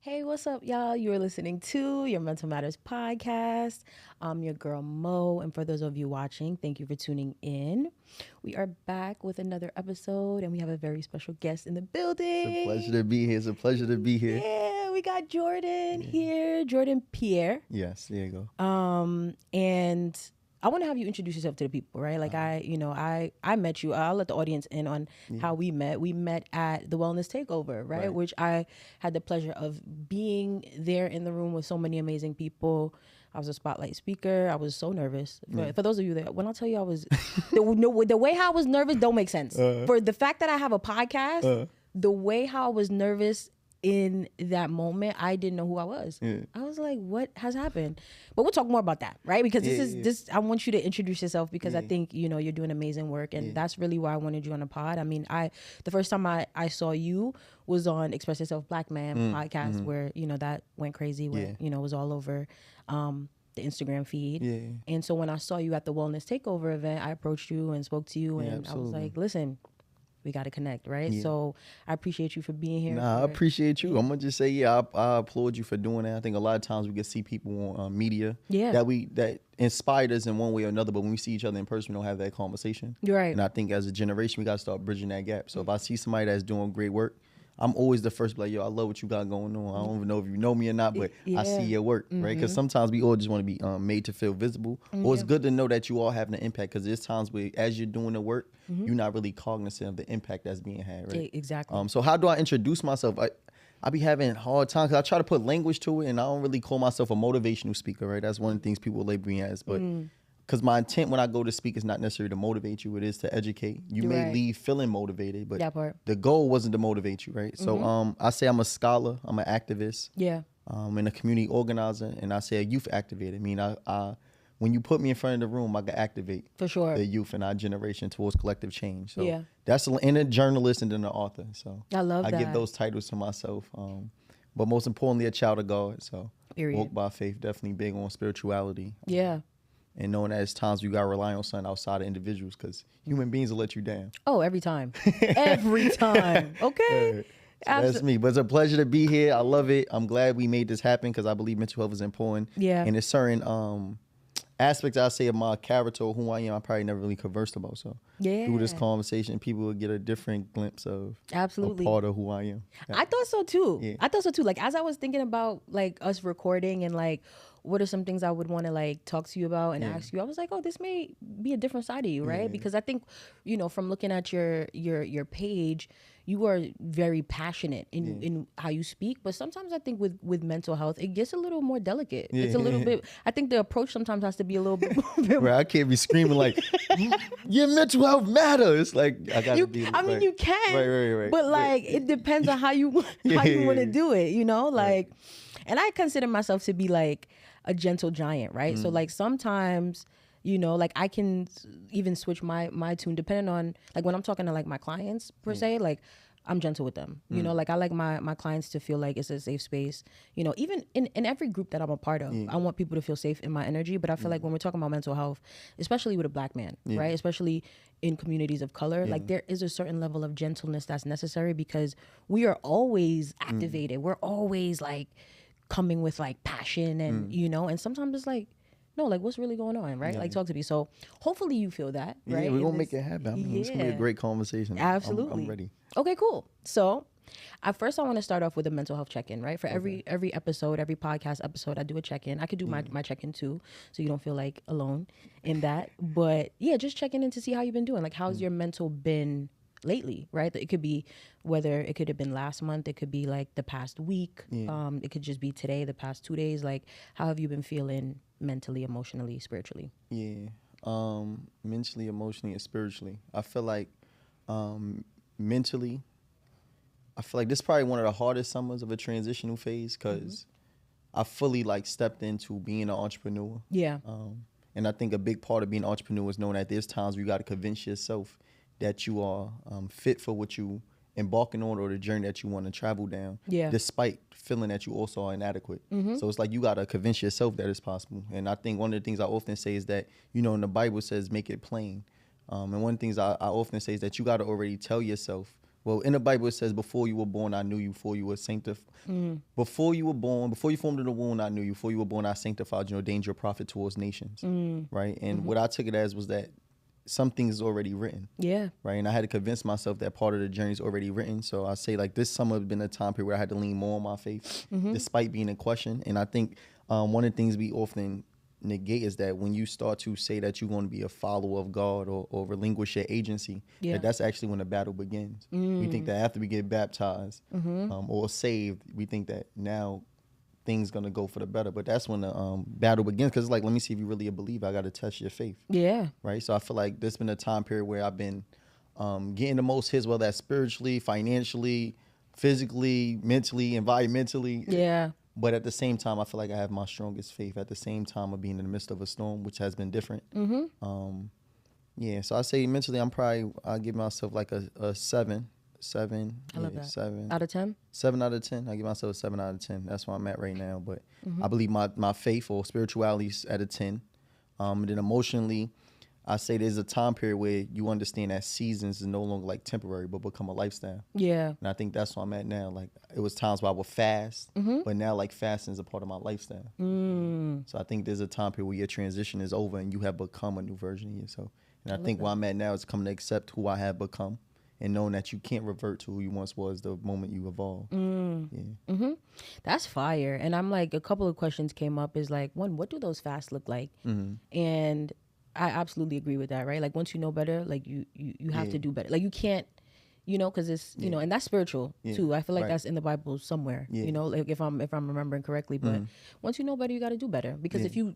Hey, what's up, y'all? You're listening to your Mental Matters podcast. I'm your girl Mo, and for those of you watching, thank you for tuning in. We are back with another episode, and we have a very special guest in the building. It's a pleasure to be here. It's a pleasure to be here. Yeah, we got Jordan here, Jordan Pierre. Yes, there you go. And I want to have you introduce yourself to the people, right? Like I met you. I'll let the audience in on how we met. We met at the Wellness Takeover, right? Which I had the pleasure of being there in the room with so many amazing people. I was a spotlight speaker. I was so nervous. For those of you that, when I tell you I was, the way how I was nervous don't make sense. For the fact that I have a podcast, the way how I was nervous in that moment, I didn't know who I was. I was like, what has happened? But we'll talk more about that, right? Because this I want you to introduce yourself because I think, you're doing amazing work, and that's really why I wanted you on the pod. I mean, the first time I saw you was on Express Yourself Black Man podcast where, that went crazy, where, it was all over the Instagram feed. And so when I saw you at the Wellness Takeover event, I approached you and spoke to you, and I was like, listen, we got to connect, right? So I appreciate you for being here. I appreciate you. I'm gonna just say, I applaud you for doing that. I think a lot of times we can see people on media that inspired us in one way or another, but when we see each other in person, we don't have that conversation. You're right. And I think as a generation, we got to start bridging that gap. So if I see somebody that's doing great work, I'm always the first to be like, yo, I love what you got going on. I don't even know if you know me or not, but I see your work, right? Because sometimes we all just want to be made to feel visible. Or it's good to know that you all having an impact, because there's times where as you're doing the work, you're not really cognizant of the impact that's being had, right? Exactly. So how do I introduce myself? I be having a hard time because I try to put language to it, and I don't really call myself a motivational speaker, right? That's one of the things people label me as, but because my intent when I go to speak is not necessarily to motivate you, it is to educate. You may leave feeling motivated, but the goal wasn't to motivate you, right? So I say I'm a scholar, I'm an activist, and a community organizer, and I say a youth activator. I mean, I when you put me in front of the room, I can activate for sure the youth in our generation towards collective change. So that's and a journalist and then an author. So I love that. I give those titles to myself. But most importantly, a child of God. So walk by faith, definitely big on spirituality. And knowing that it's times you got to rely on something outside of individuals, because human beings will let you down. Oh, every time. Every time. Okay. So that's me. But it's a pleasure to be here. I love it. I'm glad we made this happen because I believe mental health is important. And there's certain aspects I say of my character or who I am I probably never really conversed about. So through this conversation, people will get a different glimpse of a part of who I am. I thought so too. I thought so too. Like as I was thinking about like us recording and like what are some things I would want to like talk to you about and ask you, I was like, oh, this may be a different side of you, right? Because I think, from looking at your page, you are very passionate in how you speak, but sometimes I think with mental health, it gets a little more delicate. It's a little bit, I think the approach sometimes has to be a little bit more. Right, I can't be screaming like, your mental health matters. Like, I gotta be. I mean, you can, right. But like, it depends on how you want to do it, like, and I consider myself to be like a gentle giant, right? So like sometimes, like I can even switch my tune depending on like when I'm talking to like my clients per se, like I'm gentle with them. Like I like my clients to feel like it's a safe space. Even in every group that I'm a part of, I want people to feel safe in my energy. But I feel like when we're talking about mental health, especially with a Black man, right? Especially in communities of color, like there is a certain level of gentleness that's necessary because we are always activated. We're always like coming with like passion and, and sometimes it's like, no, like what's really going on, right? Like talk to me. So hopefully you feel that, right? Yeah, we're going to make it happen. I mean, it's going to be a great conversation. Absolutely. I'm ready. Okay, cool. So I want to start off with a mental health check-in, right? For every episode, every podcast episode, I do a check-in. I could do my check-in too, so you don't feel like alone in that. But yeah, just checking in to see how you've been doing. Like how's your mental been lately, right? It could be whether it could have been last month, it could be like the past week, it could just be today, the past 2 days. Like how have you been feeling mentally, emotionally, spiritually? Mentally, emotionally, and spiritually. I feel like mentally, I feel like this is probably one of the hardest summers of a transitional phase because I fully like stepped into being an entrepreneur. And I think a big part of being an entrepreneur is knowing that there's times where you got to convince yourself that you are fit for what you embarking on or the journey that you want to travel down, despite feeling that you also are inadequate. So it's like you got to convince yourself that it's possible. And I think one of the things I often say is that, in the Bible says make it plain. And one of the things I often say is that you got to already tell yourself Well, in the Bible it says, "Before you were born, I knew you. Before you were before you were born, before you formed in the womb, I knew you. Before you were born, I sanctified you and ordained you a prophet towards nations." Right. And what I took it as was that some things is already written. Yeah. Right. And I had to convince myself that part of the journey is already written. So I say like this summer has been a time period where I had to lean more on my faith, despite being in question. And I think one of the things we often negate is that when you start to say that you're going to be a follower of God or relinquish your agency, that's actually when the battle begins. We think that after we get baptized or saved, we think that now things going to go for the better. But that's when the battle begins, because it's like, let me see if you really a believer. I got to test your faith. Yeah. Right. So I feel like there's been a time period where I've been getting the most hits, whether that's spiritually, financially, physically, mentally, environmentally. Yeah. But at the same time, I feel like I have my strongest faith at the same time of being in the midst of a storm, which has been different. Yeah, so I say mentally, I'll give myself like a 7. I love that. 7. Out of 10? 7 out of 10. I give myself a 7 out of 10. That's where I'm at right now. But I believe my faith or spirituality is at a 10. And then emotionally, I say there's a time period where you understand that seasons is no longer like temporary, but become a lifestyle. Yeah. And I think that's where I'm at now. Like it was times where I would fast, but now like fasting is a part of my lifestyle. So I think there's a time period where your transition is over and you have become a new version of yourself. And I think where I'm at now is coming to accept who I have become and knowing that you can't revert to who you once was the moment you evolve. Yeah. That's fire. And I'm like, a couple of questions came up is like, one, what do those fasts look like? And I absolutely agree with that, right? Like once you know better, like you have to do better. Like you can't, because it's, and that's spiritual too. I feel like that's in the Bible somewhere, like if I'm remembering correctly. But once you know better, you got to do better, because if you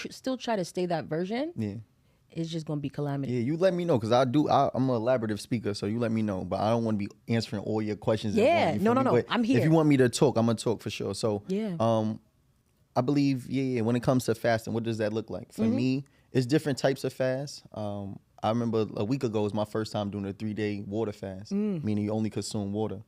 still try to stay that version, it's just going to be calamity. Yeah, you let me know, because I'm an elaborative speaker, so you let me know. But I don't want to be answering all your questions. Yeah, no. But I'm here. If you want me to talk, I'm going to talk for sure. So I believe, when it comes to fasting, what does that look like? For me, it's different types of fasts. I remember a week ago was my first time doing a 3-day water fast, meaning you only consume water.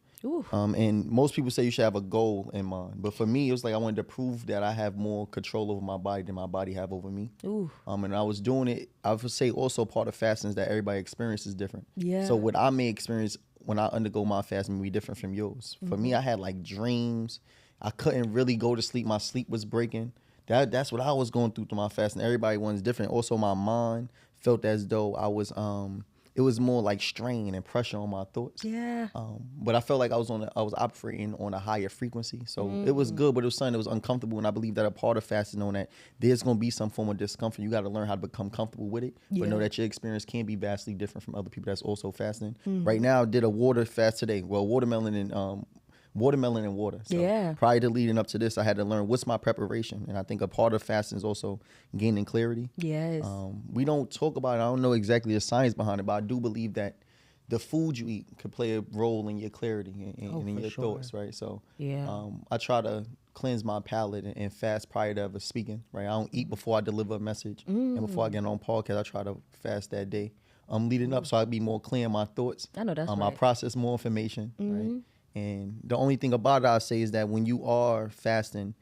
And most people say you should have a goal in mind. But for me, it was like I wanted to prove that I have more control over my body than my body have over me. And I was doing it. I would say also part of fasting is that everybody experiences different. Yeah. So what I may experience when I undergo my fast may be different from yours. For me, I had like dreams. I couldn't really go to sleep. My sleep was breaking. That's what I was going through my fast, and everybody was different. Also, my mind felt as though I was it was more like strain and pressure on my thoughts. Yeah. But I felt like I was operating on a higher frequency. So it was good, but it was something that was uncomfortable. And I believe that a part of fasting, knowing that there's going to be some form of discomfort. You got to learn how to become comfortable with it. But know that your experience can be vastly different from other people that's also fasting. Right now, I did a water fast today. Well, watermelon and water. So prior to leading up to this, I had to learn what's my preparation. And I think a part of fasting is also gaining clarity. Yes. We don't talk about it. I don't know exactly the science behind it, but I do believe that the food you eat could play a role in your clarity and in your thoughts, right? So I try to cleanse my palate and fast prior to ever speaking, right? I don't eat before I deliver a message. And before I get on podcast, I try to fast that day. Leading up so I be more clear in my thoughts. I know that's right. I process more information, right? And the only thing about it I say is that when you are fasting,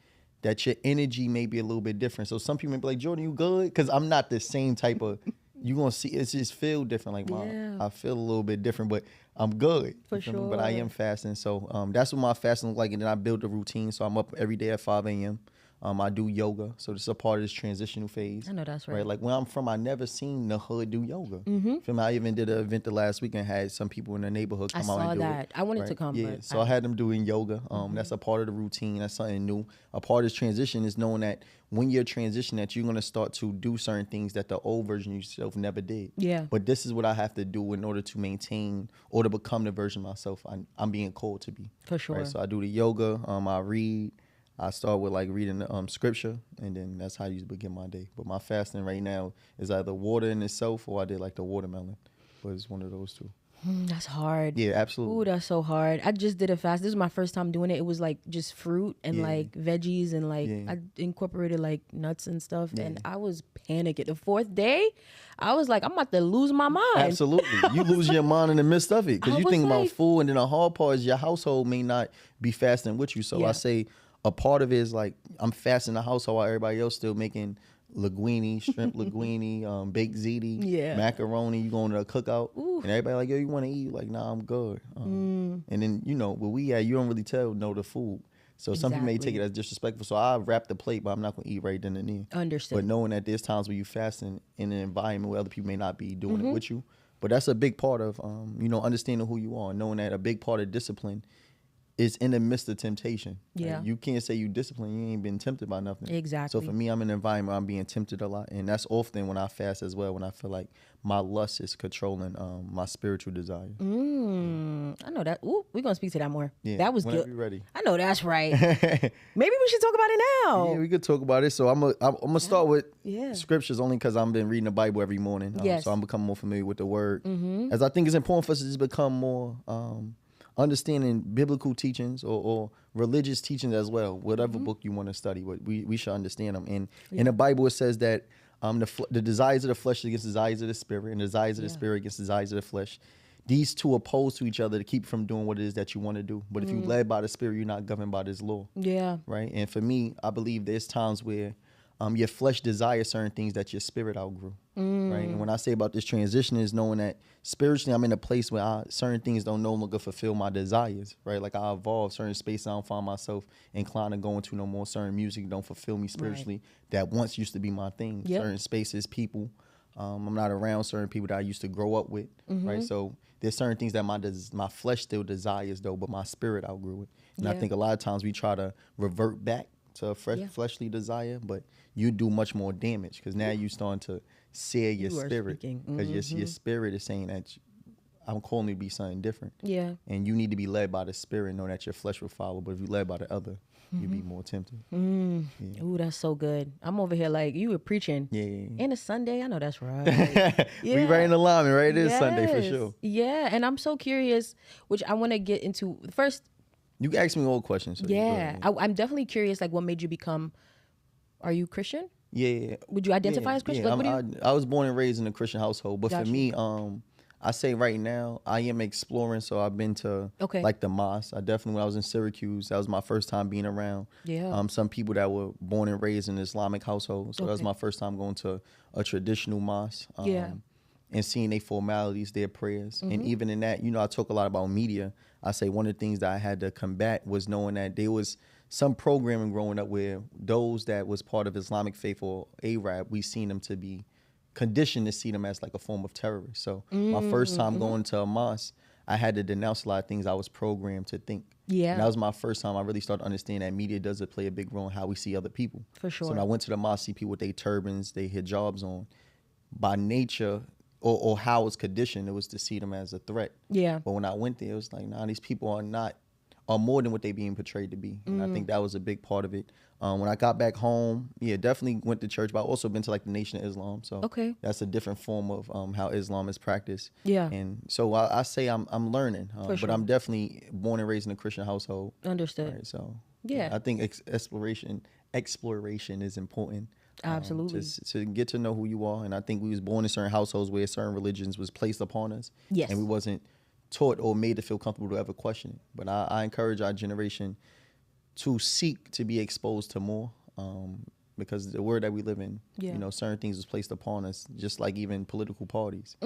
that your energy may be a little bit different. So some people may be like, Jordan, you good? Because I'm not the same type of, you're going to see, it's just feel different. Like I feel a little bit different, but I'm good. For sure. But I am fasting. So that's what my fasting look like. And then I build a routine. So I'm up every day at 5 a.m. I do yoga. So this is a part of this transitional phase. I know that's right. Like where I'm from, I never seen the hood do yoga. Feel me? I even did an event the last week and had some people in the neighborhood come out and do it. I saw that. I wanted to come. Yeah, so I had them doing yoga. That's a part of the routine. That's something new. A part of this transition is knowing that when you're transitioning, that you're going to start to do certain things that the old version of yourself never did. Yeah. But this is what I have to do in order to maintain or to become the version of myself I'm being called to be. For sure. Right? So I do the yoga. I read. I start with like reading the scripture, and then that's how I usually begin my day. But my fasting right now is either water in itself or I did like the watermelon. But it's one of those two. That's hard. Yeah, absolutely. Ooh, that's so hard. I just did a fast. This is my first time doing it. It was like just fruit and like veggies and like I incorporated like nuts and stuff. And I was panicking. The 4th day, I was like, I'm about to lose my mind. Absolutely. You lose your mind in the midst of it because you think about food, and then the hard part is your household may not be fasting with you. So I say a part of it is like I'm fasting the household while everybody else still making linguine, shrimp linguine, baked ziti, macaroni. You going to a cookout, and everybody like, yo, you want to eat? Like, nah, I'm good. And then where we at, you don't really tell no the food. So some people may take it as disrespectful. So I wrap the plate, but I'm not gonna eat right then and there. Understood. But knowing that there's times where you fasting in an environment where other people may not be doing it with you. But that's a big part of understanding who you are, knowing that a big part of discipline is in the midst of temptation. Yeah. Like, you can't say you disciplined, you ain't been tempted by nothing. Exactly. So for me, I'm in an environment where I'm being tempted a lot. And that's often when I fast as well, when I feel like my lust is controlling my spiritual desire. I know that. Ooh, we're going to speak to that more. Yeah, that was whenever good. You're ready. I know that's right. Maybe we should talk about it now. Yeah, we could talk about it. So I'm gonna start with scriptures only because I've been reading the Bible every morning. So I'm becoming more familiar with the word. As I think it's important for us to just become more understanding biblical teachings or religious teachings as well. Whatever book you want to study, we should understand them. And in the Bible, it says that the desires of the flesh against the desires of the spirit, and the desires of the spirit against the desires of the flesh. These two oppose to each other to keep from doing what it is that you want to do. But if you're led by the spirit, you're not governed by this law. Yeah. Right? And for me, I believe there's times where your flesh desires certain things that your spirit outgrew. Right? And when I say about this transition is knowing that spiritually I'm in a place where certain things don't no longer fulfill my desires. Right? Like I evolve certain spaces I don't find myself inclined to go into no more. Certain music don't fulfill me spiritually that once used to be my thing. Yep. Certain spaces, people. I'm not around certain people that I used to grow up with. Right? So there's certain things that my flesh still desires though, but my spirit outgrew it. And I think a lot of times we try to revert back to a fleshly desire, but you do much more damage because now you're starting to sear your spirit because your spirit is saying that I'm calling you to be something different. Yeah. And you need to be led by the spirit and know that your flesh will follow, but if you're led by the other, you'd be more tempted. Yeah. Ooh, that's so good. I'm over here like you were preaching. Yeah. And it's Sunday. I know that's right. We right in alignment, right? It is Sunday for sure. Yeah. And I'm so curious, which I want to get into first. You can ask me all questions. So I'm definitely curious, like what made you become, are you Christian? Yeah. Would you identify as Christian? Yeah. Like, I was born and raised in a Christian household, but for me, I say right now, I am exploring. So I've been to like the mosque. I definitely, when I was in Syracuse, that was my first time being around some people that were born and raised in an Islamic household. So that was my first time going to a traditional mosque. And seeing their formalities, their prayers. And even in that, I talk a lot about media. I say one of the things that I had to combat was knowing that there was some programming growing up where those that was part of Islamic faith or Arab, we seen them to be conditioned to see them as like a form of terrorist. So my first time going to a mosque, I had to denounce a lot of things I was programmed to think. Yeah. And that was my first time I really started to understand that media does play a big role in how we see other people. For sure. So when I went to the mosque, see people with their turbans, their hijabs on, by nature, or how it's conditioned, it was to see them as a threat. Yeah. But when I went there, it was like, nah, these people are more than what they being portrayed to be. And I think that was a big part of it. When I got back home, definitely went to church, but I also been to like the Nation of Islam. So that's a different form of how Islam is practiced. Yeah. And so I say I'm learning, but I'm definitely born and raised in a Christian household. Understood. Right, so I think exploration is important. Absolutely. To get to know who you are. And I think we was born in certain households where certain religions was placed upon us. Yes. And we wasn't taught or made to feel comfortable to ever question it. But I encourage our generation to seek to be exposed to more, because the world that we live in, certain things was placed upon us, just like even political parties.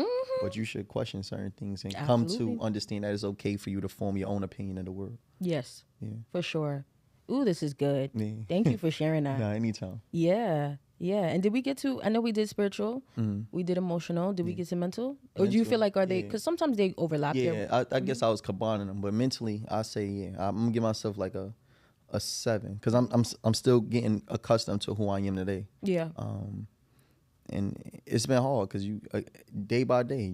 But you should question certain things and come to understand that it's okay for you to form your own opinion of the world. Yes, for sure. Ooh, this is good. Yeah. Thank you for sharing that. Nah, anytime. Yeah. And did we get to, I know we did spiritual, we did emotional, did we get to mental? Or do you feel like, are they, because sometimes they overlap. Yeah, I guess I was combining them, but mentally, I say, I'm going to give myself like a 7, because I'm still getting accustomed to who I am today. Yeah. And it's been hard, because you, day by day,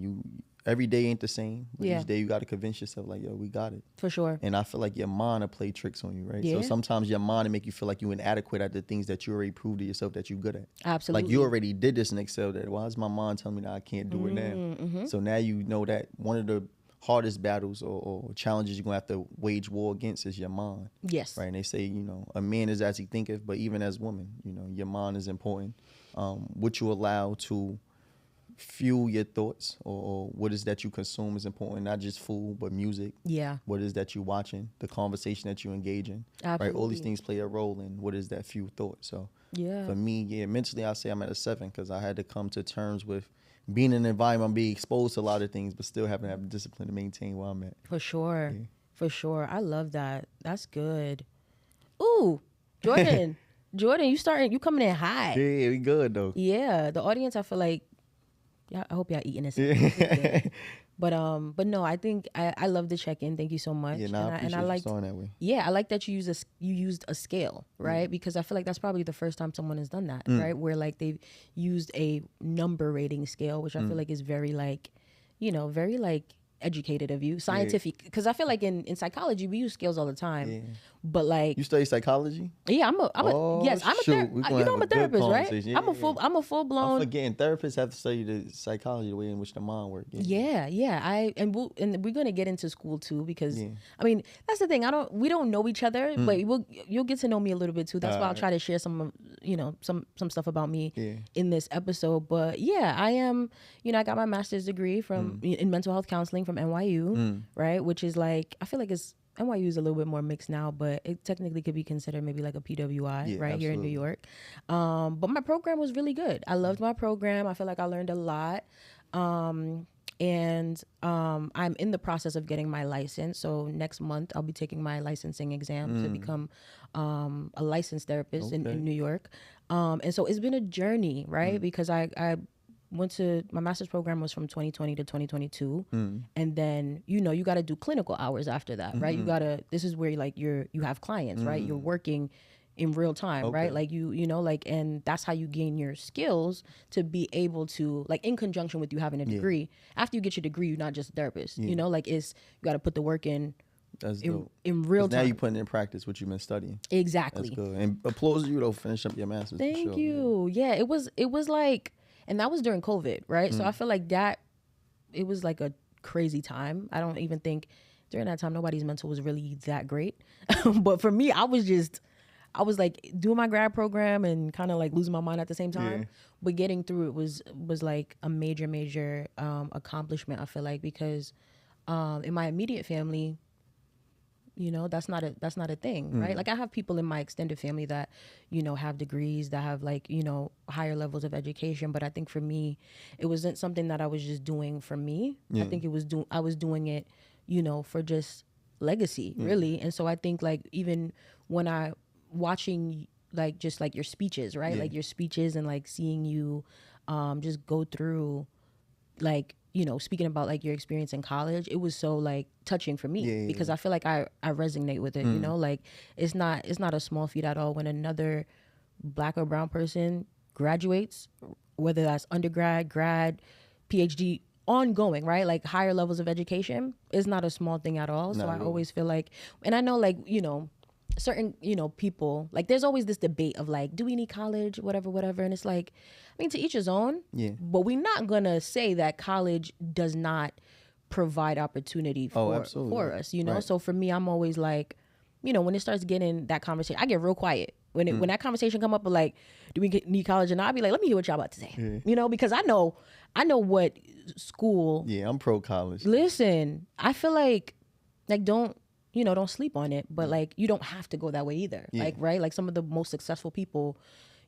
every day ain't the same. But each day you got to convince yourself like, yo, we got it. For sure. And I feel like your mind will play tricks on you, right? Yeah. So sometimes your mind will make you feel like you're inadequate at the things that you already proved to yourself that you're good at. Absolutely. Like you already did this in Excel. That why is my mind telling me that I can't do it now? So now you know that one of the hardest battles or challenges you're going to have to wage war against is your mind. Yes. Right? And they say, a man is as he thinketh, but even as woman, your mind is important. What you allow to fuel your thoughts, or what is that you consume is important, not just food but music. Yeah. What is that you watching, the conversation that you engage in. Absolutely. Right, all these things play a role in what is that fuel thought. So yeah, for me, mentally I say I'm at a 7 because I had to come to terms with being in an environment, being exposed to a lot of things, but still having to have the discipline to maintain where I'm at. For sure. Yeah. For sure. I love that. That's good. Ooh, Jordan. Jordan, you coming in high. Yeah, we good though. Yeah, the audience, I feel like, I hope y'all eating this. But no, I think I love the check-in. Thank you so much. Yeah, I appreciate you starting that way. Yeah, I like that you used a scale, right? Because I feel like that's probably the first time someone has done that, right? Where like they've used a number rating scale, which I feel like is very like, very like educated of you, scientific. Because I feel like in psychology we use scales all the time. Yeah. But like, you study psychology? Yeah, I'm a therapist, right? Yeah, I'm a full blown. I'm forgetting therapists have to study the psychology, the way in which the mind works. Yeah. We're gonna get into school too, because I mean that's the thing. We don't know each other, but you'll get to know me a little bit too. That's why I'll try to share some stuff about me in this episode. But yeah, I am. I got my master's degree from in mental health counseling from NYU, right? Which is like, I feel like NYU is a little bit more mixed now, but it technically could be considered maybe like a PWI, right? Absolutely. Here in New York. But my program was really good. I loved my program. I feel like I learned a lot. I'm in the process of getting my license. So next month I'll be taking my licensing exam to become a licensed therapist in New York. And so it's been a journey, right? Because I went to, my master's program was from 2020 to 2022. And then, you got to do clinical hours after that, right? This is where like you have clients, right? You're working in real time, right? Like and that's how you gain your skills to be able to, like, in conjunction with you having a degree. After you get your degree, you're not just a therapist, you got to put the work in. That's in real time. Now you're putting in practice what you've been studying. Exactly. That's good. And applause to you though, finish up your master's. Thank you. Yeah, it was like, and that was during COVID, right? So I feel like it was like a crazy time. I don't even think during that time nobody's mental was really that great. But for me, I was like doing my grad program and kind of like losing my mind at the same time. Yeah. But getting through it was like a major accomplishment, I feel like, because in my immediate family, that's not a thing, right? Like I have people in my extended family that, have degrees, that have like, higher levels of education. But I think for me, it wasn't something that I was just doing for me. I think I was doing it, for just legacy, really. And so I think like, even when I watching like just like your speeches, right? Like your speeches and like seeing you just go through like, speaking about like your experience in college, it was so like touching for me because I feel like I resonate with it, like it's not a small feat at all when another Black or brown person graduates, whether that's undergrad, grad, PhD, ongoing, right? Like higher levels of education is not a small thing at all. So I always feel like, and I know like, certain, people, like there's always this debate of like, do we need college, whatever. And it's like, I mean, to each his own, but we're not gonna say that college does not provide opportunity for us, Right. So for me, I'm always like, when it starts getting that conversation, I get real quiet. When when that conversation come up of like, do we need college? And I'll be like, let me hear what y'all about to say, because I know what school. Yeah, I'm pro college. Listen, I feel like don't sleep on it, but like you don't have to go that way either. Like, right? Like some of the most successful people,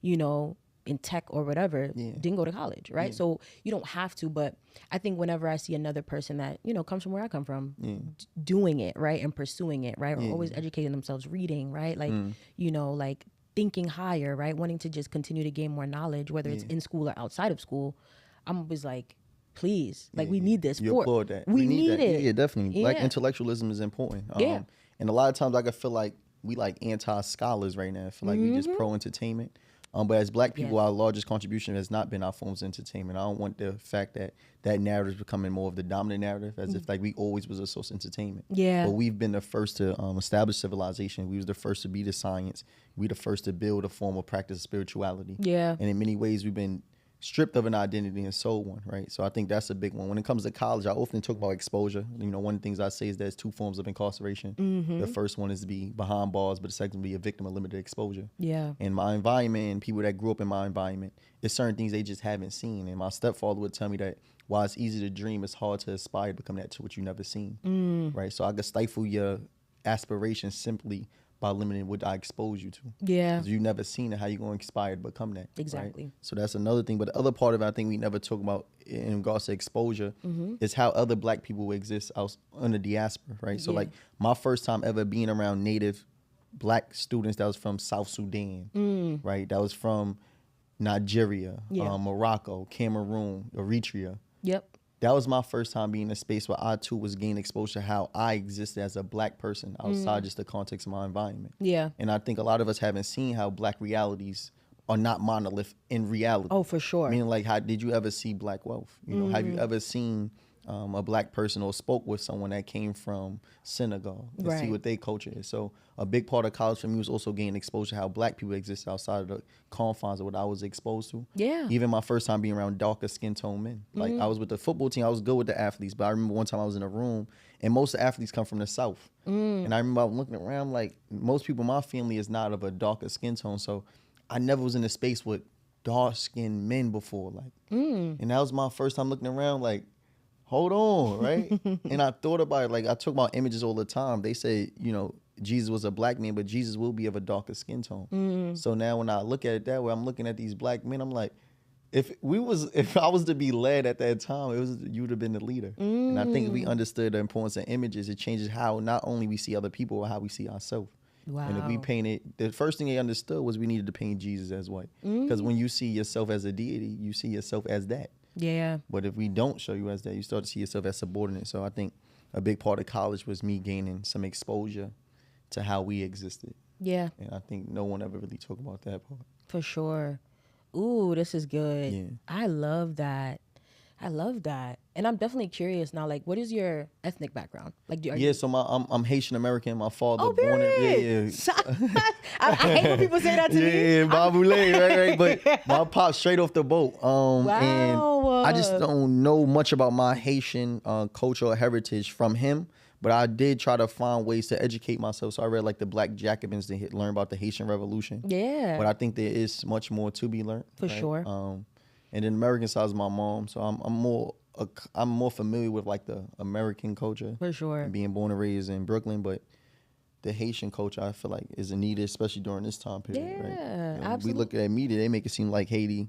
in tech or whatever, didn't go to college, right? So you don't have to, but I think whenever I see another person that, comes from where I come from, doing it, right? And pursuing it, right? Or always educating themselves, reading, right? Like, like thinking higher, right? Wanting to just continue to gain more knowledge, whether it's in school or outside of school. I'm always like, please, like we need this. You applaud that. We need it. Yeah, definitely. Like intellectualism is important. And a lot of times like I feel like we like anti-scholars right now. I feel like we just pro-entertainment. But as Black people, our largest contribution has not been our forms of entertainment. I don't want the fact that narrative is becoming more of the dominant narrative, as if like we always was a source of entertainment. Yeah. But we've been the first to establish civilization. We was the first to be the science. We the first to build a form of practice of spirituality. Yeah. And in many ways, we've been stripped of an identity and sold one, right? So I think that's a big one. When it comes to college, I often talk about exposure. You know, one of the things I say is there's two forms of incarceration. The first one is to be behind bars, but the second be a victim of limited exposure. Yeah. And my environment and people that grew up in my environment, it's certain things they just haven't seen. And my stepfather would tell me that while it's easy to dream, it's hard to aspire to become that to what you never seen, right? So I could stifle your aspirations simply by limiting what I expose you to. Yeah. Because you never seen it, how you going to aspire to become that. Exactly. Right? So that's another thing. But the other part of it, I think we never talk about in regards to exposure is how other black people exist out in the diaspora, right? So like my first time ever being around native black students that was from South Sudan, right? That was from Nigeria, Morocco, Cameroon, Eritrea. Yep. That was my first time being in a space where I too was gaining exposure to how I existed as a black person outside just the context of my environment. Yeah. And I think a lot of us haven't seen how black realities are not monolith in reality. Oh, for sure. Meaning, like, how did you ever see black wealth? You know, have you ever seen a black person or spoke with someone that came from Senegal and see what their culture is? So a big part of college for me was also gaining exposure to how black people exist outside of the confines of what I was exposed to. Yeah. Even my first time being around darker skin tone men. Like I was with the football team, I was good with the athletes, but I remember one time I was in a room and most of the athletes come from the South. And I remember I was looking around like most people in my family is not of a darker skin tone. So I never was in a space with dark skinned men before. Like, and that was my first time looking around like, hold on, right? And I thought about it, like I talk about images all the time. They say, you know, Jesus was a black man, but Jesus will be of a darker skin tone. So now when I look at it that way, I'm looking at these black men, I'm like, if I was to be led at that time, you would have been the leader. And I think if we understood the importance of images, it changes how not only we see other people, but how we see ourselves. Wow. And if we painted, the first thing they understood was we needed to paint Jesus as white. Because when you see yourself as a deity, you see yourself as that. Yeah. But if we don't show you as that, you start to see yourself as subordinate. So I think a big part of college was me gaining some exposure to how we existed. Yeah. And I think no one ever really talked about that part. For sure. Ooh, this is good. Yeah. I love that. I love that. And I'm definitely curious now, like, what is your ethnic background? Like, so I'm Haitian American. My father born in I hate when people say that to me. Yeah, Babule, right. But my pop straight off the boat. And I just don't know much about my Haitian culture or heritage from him. But I did try to find ways to educate myself. So I read like the Black Jacobins to learn about the Haitian Revolution. Yeah. But I think there is much more to be learned. For sure. And then American side is my mom, so I'm more familiar with like the American culture. For sure. And being born and raised in Brooklyn, but the Haitian culture I feel like is needed, especially during this time period. Yeah, right? absolutely. We look at media, they make it seem like Haiti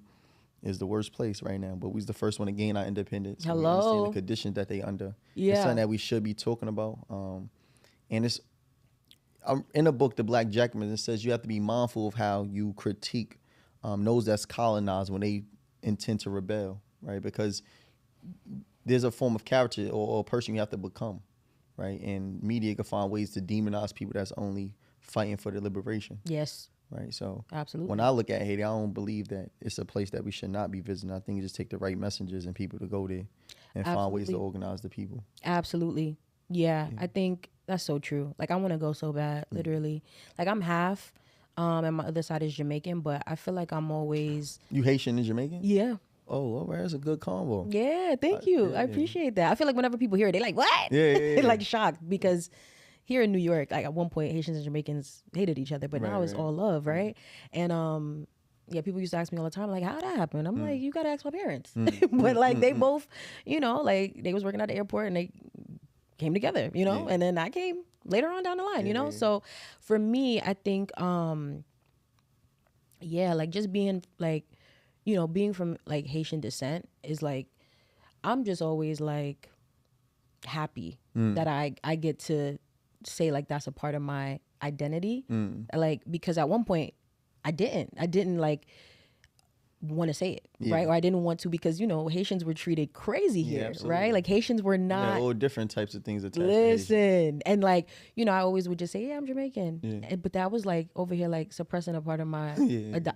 is the worst place right now, but we was the first one to gain our independence. Hello. We understand the conditions that they under. Yeah. It's something that we should be talking about. And it's in the book, The Black Jacobin, it says you have to be mindful of how you critique those that's colonized when they intend to rebel, right? Because there's a form of character or a person you have to become, right? And media can find ways to demonize people that's only fighting for their liberation. Yes. Right. So absolutely. When I look at Haiti, I don't believe that it's a place that we should not be visiting. I think you just take the right messengers and people to go there and find ways to organize the people. Absolutely. Yeah. I think that's so true. Like I want to go so bad, literally. Like I'm half. And my other side is Jamaican, but I feel like I'm always... You Haitian and Jamaican? Yeah. Oh, all right. That's a good combo. Yeah, thank you. I appreciate that. I feel like whenever people hear it, they're like, what? Yeah. Like shocked because here in New York, like at one point, Haitians and Jamaicans hated each other, but now it's all love, right? And people used to ask me all the time, like, how'd that happen? I'm like, you got to ask my parents. But like they both, you know, like they was working at the airport and they came together, you know, and then I came later on down the line, you know? So for me, I think, like just being like, you know, being from like Haitian descent is like, I'm just always like happy that I get to say like that's a part of my identity. Like, because at one point I didn't like want to say it, right? Or I didn't want to because, you know, Haitians were treated crazy here, right? Like Haitians were not... all different types of things attached. Listen, and like, you know, I always would just say, I'm Jamaican. But that was like over here, like suppressing a part of my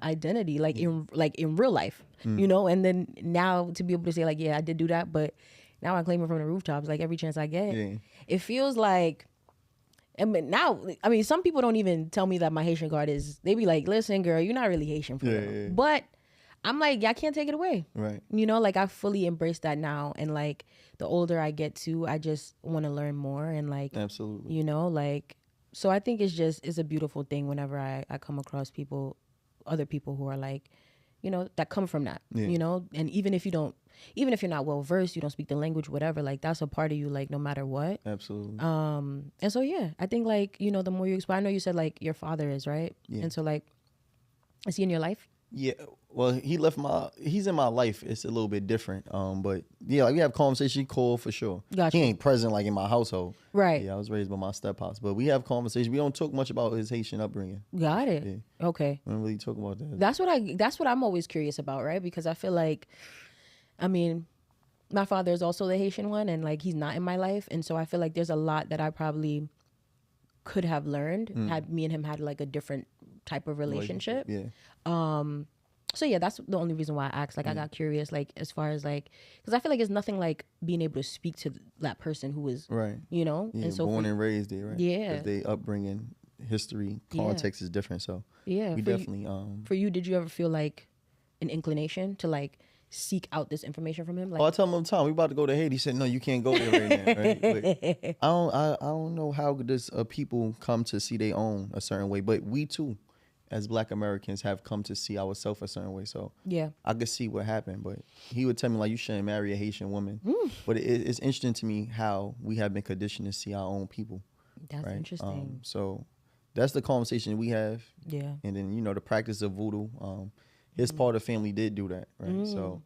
identity, like in real life, you know? And then now to be able to say like, I did do that, but now I claim it from the rooftops, like every chance I get. It feels like... And now, I mean, some people don't even tell me that my Haitian card is... They be like, listen, girl, you're not really Haitian for real. But... I'm like, I can't take it away. Right. You know, like I fully embrace that now. And like the older I get to, I just want to learn more. And like, absolutely, you know, like, so I think it's a beautiful thing whenever I come across people, other people who are like, you know, that come from that, you know, and even if you're not well versed, you don't speak the language, whatever, like that's a part of you, like no matter what. Absolutely. And so, yeah, I think like, you know, the more you explore, I know you said like your father is, right? Yeah. And so like, is he in your life? Yeah, well, he's in my life. It's a little bit different. But yeah, like we have conversation. He cool for sure. Gotcha. He ain't present like in my household. Right. Yeah, I was raised by my step pops, but we have conversation. We don't talk much about his Haitian upbringing. Got it. Yeah. Okay. We don't really talk about that. That's what I'm always curious about, right? Because I feel like, I mean, my father is also the Haitian one, and like he's not in my life, and so I feel like there's a lot that I probably could have learned had me and him had like a different type of relationship. Yeah. So yeah, that's the only reason why I asked. Like I got curious, like as far as like, because I feel like it's nothing like being able to speak to that person who is right. You know, Yeah, and so born and raised there, right? Yeah. Because they upbringing, history, context is different. So yeah, we definitely. For you, did you ever feel like an inclination to like seek out this information from him? Like, I tell him all the time, we about to go to Haiti. He said, no, you can't go there right now. Right? But I don't know how does people come to see their own a certain way, but we too, as Black Americans, have come to see ourselves a certain way. So yeah, I could see what happened, but he would tell me like, you shouldn't marry a Haitian woman. But it's interesting to me how we have been conditioned to see our own people. That's right? interesting. So that's the conversation we have. Yeah, and then the practice of voodoo. His part of the family did do that, right? So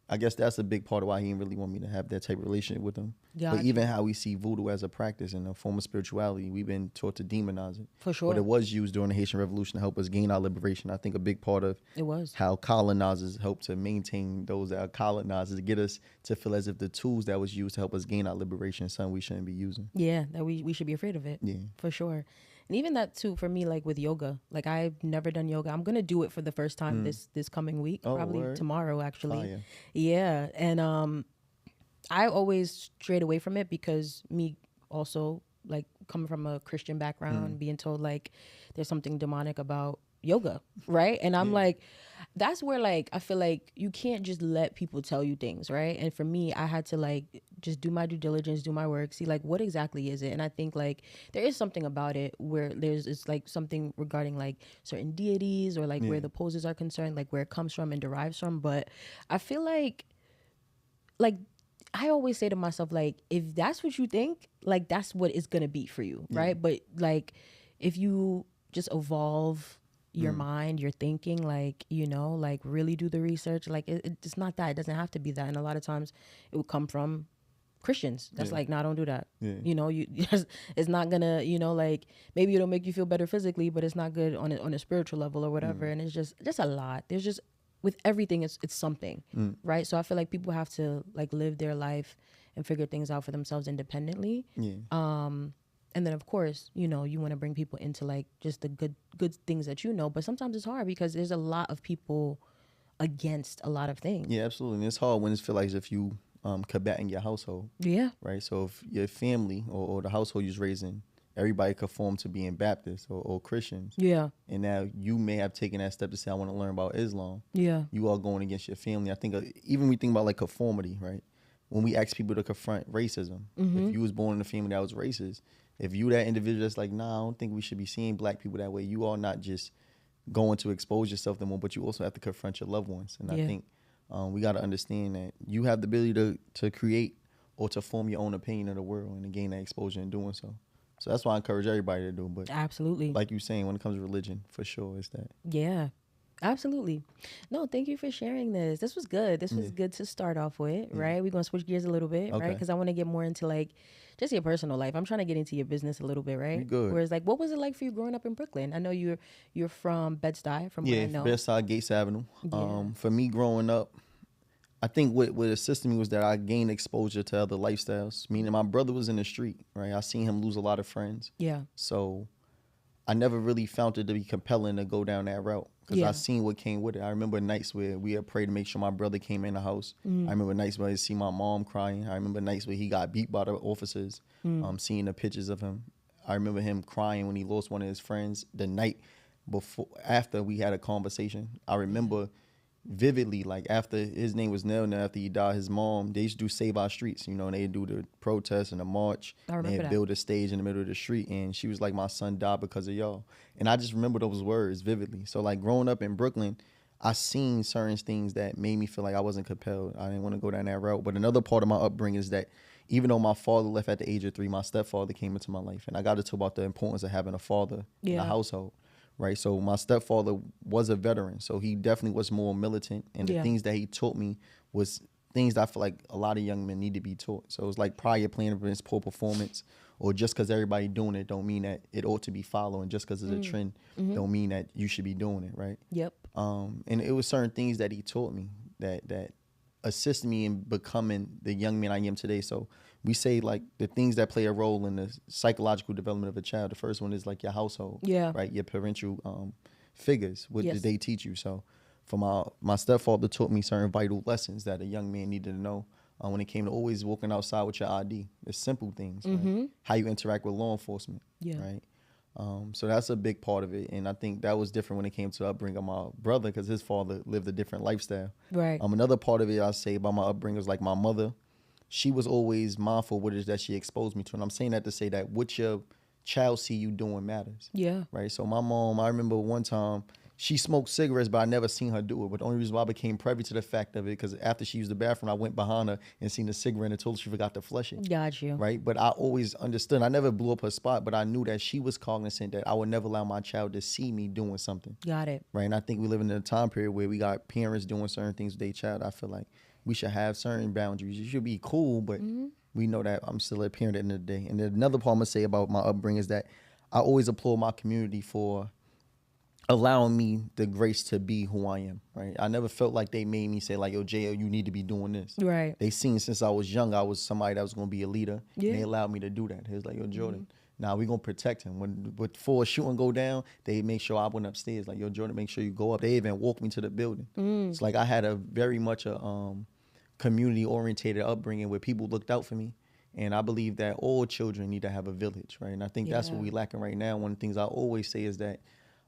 I guess that's a big part of why he didn't really want me to have that type of relationship with him. Gotcha. But even how we see voodoo as a practice and a form of spirituality, we've been taught to demonize it. For sure. But it was used during the Haitian Revolution to help us gain our liberation. I think a big part of it was how colonizers help to maintain those that are colonizers, to get us to feel as if the tools that was used to help us gain our liberation is something we shouldn't be using. Yeah, that we should be afraid of it. Yeah. For sure. And even that too, for me, like with yoga, like I've never done yoga. I'm gonna do it for the first time this coming week, probably word. Tomorrow actually. Fire. Yeah, and I always strayed away from it because me also like coming from a Christian background, being told like there's something demonic about yoga, right? And I'm like, that's where like I feel like you can't just let people tell you things, right? And for me, I had to like just do my due diligence, do my work, see like what exactly is it. And I think like there is something about it where it's like something regarding like certain deities or like where the poses are concerned, like where it comes from and derives from. But I feel like I always say to myself, like, if that's what you think, like that's what it's gonna be for you, right? But like if you just evolve your mind, your thinking, like, like really do the research, like it's not that. It doesn't have to be that. And a lot of times it would come from Christians. That's like, nah, don't do that. It's not gonna, like maybe it'll make you feel better physically, but it's not good on a spiritual level or whatever. And it's just a lot. There's just, with everything, it's something, right? So I feel like people have to like live their life and figure things out for themselves independently. And then of course, you want to bring people into like just the good things that but sometimes it's hard because there's a lot of people against a lot of things. Yeah, absolutely. And it's hard when it feels like as if you combating your household. Yeah. Right. So if your family or the household you're raising, everybody conform to being Baptist or Christians. Yeah. And now you may have taken that step to say, I want to learn about Islam. Yeah. You are going against your family. I think even we think about like conformity, right? When we ask people to confront racism, if you was born in a family that was racist, if you that individual that's like, nah, I don't think we should be seeing Black people that way, you are not just going to expose yourself to more, but you also have to confront your loved ones. And I think we got to understand that you have the ability to create or to form your own opinion of the world and to gain that exposure in doing so. So that's why I encourage everybody to do. But absolutely, like you saying, when it comes to religion, for sure, it's that. Yeah, absolutely. No, thank you for sharing this. This was good. This was good to start off with, right? We're going to switch gears a little bit, right? Because I want to get more into like just your personal life. I'm trying to get into your business a little bit, right? Good. Whereas like, what was it like for you growing up in Brooklyn? I know you're from Bed-Stuy, from what I know. Bed-Stuy, Gates Avenue. For me growing up, I think what assisted me was that I gained exposure to other lifestyles. Meaning my brother was in the street, right? I seen him lose a lot of friends. Yeah. So I never really found it to be compelling to go down that route because I seen what came with it. I remember nights where we had prayed to make sure my brother came in the house. I remember nights where I see my mom crying. I remember nights where he got beat by the officers, seeing the pictures of him. I remember him crying when he lost one of his friends the night after we had a conversation. I remember vividly, like after his name was Nell, after he died, his mom, they used to do Save Our Streets, and they do the protest and the march. I remember and that. build a stage in the middle of the street, and she was like, my son died because of y'all. And I just remember those words vividly. So like growing up in Brooklyn, I seen certain things that made me feel like I wasn't compelled. I didn't want to go down that route. But another part of my upbringing is that even though my father left at the age of 3, my stepfather came into my life, and I got to talk about the importance of having a father in a household. Right. So my stepfather was a veteran. So he definitely was more militant. And the things that he taught me was things that I feel like a lot of young men need to be taught. So it's like prior planning prevents poor performance, or just because everybody doing it don't mean that it ought to be followed. And just because it's a trend don't mean that you should be doing it. Right. Yep. And it was certain things that he taught me that assisted me in becoming the young man I am today. So we say like the things that play a role in the psychological development of a child. The first one is like your household, right? Your parental figures. What did they teach you? So for my stepfather taught me certain vital lessons that a young man needed to know when it came to always walking outside with your ID. The simple things, right? How you interact with law enforcement, right? So that's a big part of it. And I think that was different when it came to upbringing of my brother, because his father lived a different lifestyle. Right. Another part of it I say about my upbringing was like my mother. She was always mindful of what it is that she exposed me to. And I'm saying that to say that what your child see you doing matters. Yeah. Right. So my mom, I remember one time she smoked cigarettes, but I never seen her do it. But the only reason why I became privy to the fact of it, because after she used the bathroom, I went behind her and seen the cigarette and told her she forgot to flush it. Got you. Right. But I always understood. I never blew up her spot, but I knew that she was cognizant that I would never allow my child to see me doing something. Got it. Right. And I think we live in a time period where we got parents doing certain things with their child. I feel like we should have certain boundaries. You should be cool, but we know that I'm still a parent at the end of the day. And then another part I'm going to say about my upbringing is that I always applaud my community for allowing me the grace to be who I am, right? I never felt like they made me say like, yo, JL, you need to be doing this. Right. They seen since I was young, I was somebody that was going to be a leader. Yeah. And they allowed me to do that. It was like, yo, Jordan, now we're going to protect him. When before a shooting go down, they make sure I went upstairs. Like, yo, Jordan, make sure you go up. They even walked me to the building. It's like I had a very much a community-orientated upbringing where people looked out for me. And I believe that all children need to have a village, right? And I think that's what we're lacking right now. One of the things I always say is that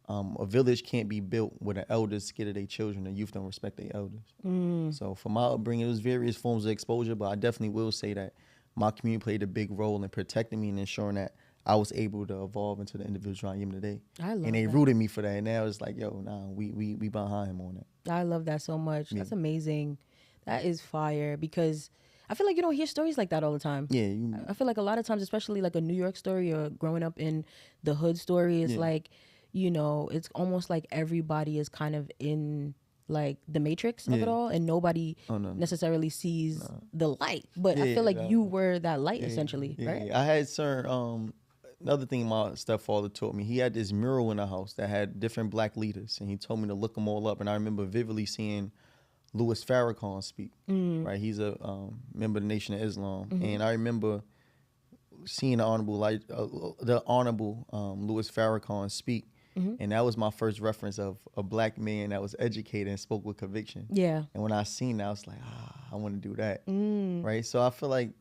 a village can't be built where the elders scared of their children and youth don't respect their elders. So for my upbringing, it was various forms of exposure, but I definitely will say that my community played a big role in protecting me and ensuring that I was able to evolve into the individual I am today. I love and they that. rooted me for that. And now it's like, yo, nah, we behind him on that. I love that so much. That's amazing. That is fire, because I feel like you don't hear stories like that all the time. Yeah. I feel like a lot of times, especially like a New York story or growing up in the hood story, it's like, it's almost like everybody is kind of in like the matrix of it all, and nobody necessarily sees the light. But I feel like you were that light essentially, right? I had certain another thing my stepfather taught me, he had this mural in the house that had different black leaders, and he told me to look them all up. And I remember vividly seeing Louis Farrakhan speak, right? He's a member of the Nation of Islam. And I remember seeing the Honorable Louis Farrakhan speak. And that was my first reference of a black man that was educated and spoke with conviction. Yeah. And when I seen that, I was like, I want to do that. Right? So I feel like,